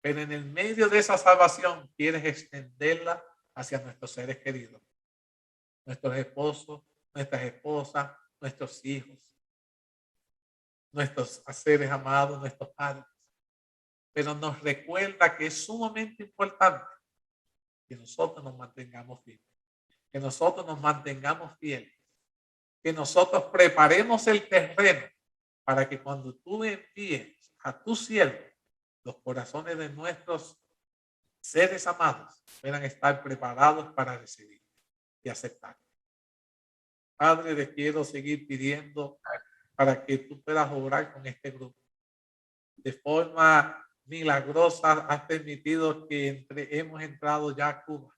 pero en el medio de esa salvación quieres extenderla hacia nuestros seres queridos, nuestros esposos, nuestras esposas, nuestros hijos, nuestros seres amados, nuestros padres. Pero nos recuerda que es sumamente importante que nosotros nos mantengamos firmes, que nosotros nos mantengamos fieles, que nosotros preparemos el terreno para que cuando tú envíes a tu siervo, los corazones de nuestros seres amados puedan estar preparados para recibir y aceptar. Padre, te quiero seguir pidiendo para que tú puedas obrar con este grupo. De forma milagrosa has permitido que hemos entrado ya a Cuba.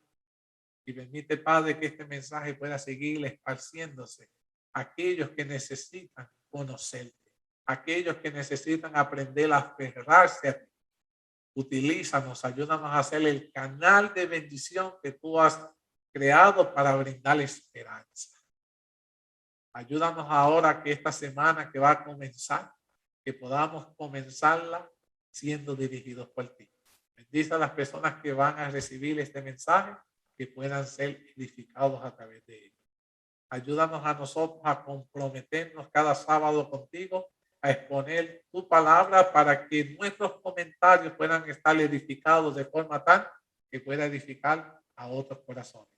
Y permite, Padre, que este mensaje pueda seguir esparciéndose a aquellos que necesitan conocerte, aquellos que necesitan aprender a aferrarse a ti. Utilízanos, ayúdanos a hacer el canal de bendición que tú has creado para brindar esperanza. Ayúdanos ahora que esta semana que va a comenzar, que podamos comenzarla siendo dirigidos por ti. Bendice a las personas que van a recibir este mensaje, que puedan ser edificados a través de él. Ayúdanos a nosotros a comprometernos cada sábado contigo, a exponer tu palabra para que nuestros comentarios puedan estar edificados de forma tal que pueda edificar a otros corazones.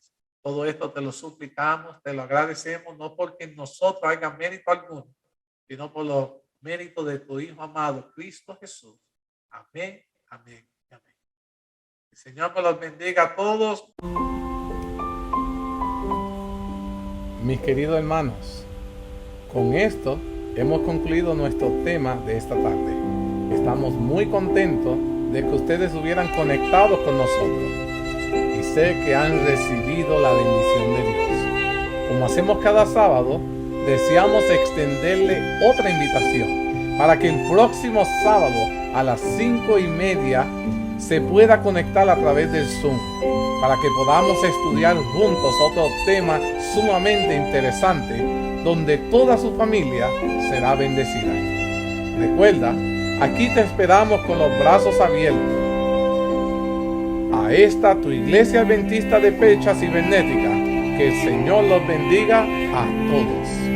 Todo esto te lo suplicamos, te lo agradecemos, no porque nosotros haya mérito alguno, sino por los méritos de tu Hijo amado, Cristo Jesús. Amén, amén, amén. El Señor me los bendiga a todos. Mis queridos hermanos, con esto hemos concluido nuestro tema de esta tarde. Estamos muy contentos de que ustedes hubieran conectado con nosotros y sé que han recibido la bendición de Dios. Como hacemos cada sábado, deseamos extenderle otra invitación para que el próximo sábado a las 5:30 se pueda conectar a través del Zoom, para que podamos estudiar juntos otro tema sumamente interesante, donde toda su familia será bendecida. Recuerda, aquí te esperamos con los brazos abiertos. A esta tu iglesia adventista de Pecha Cibernética, que el Señor los bendiga a todos.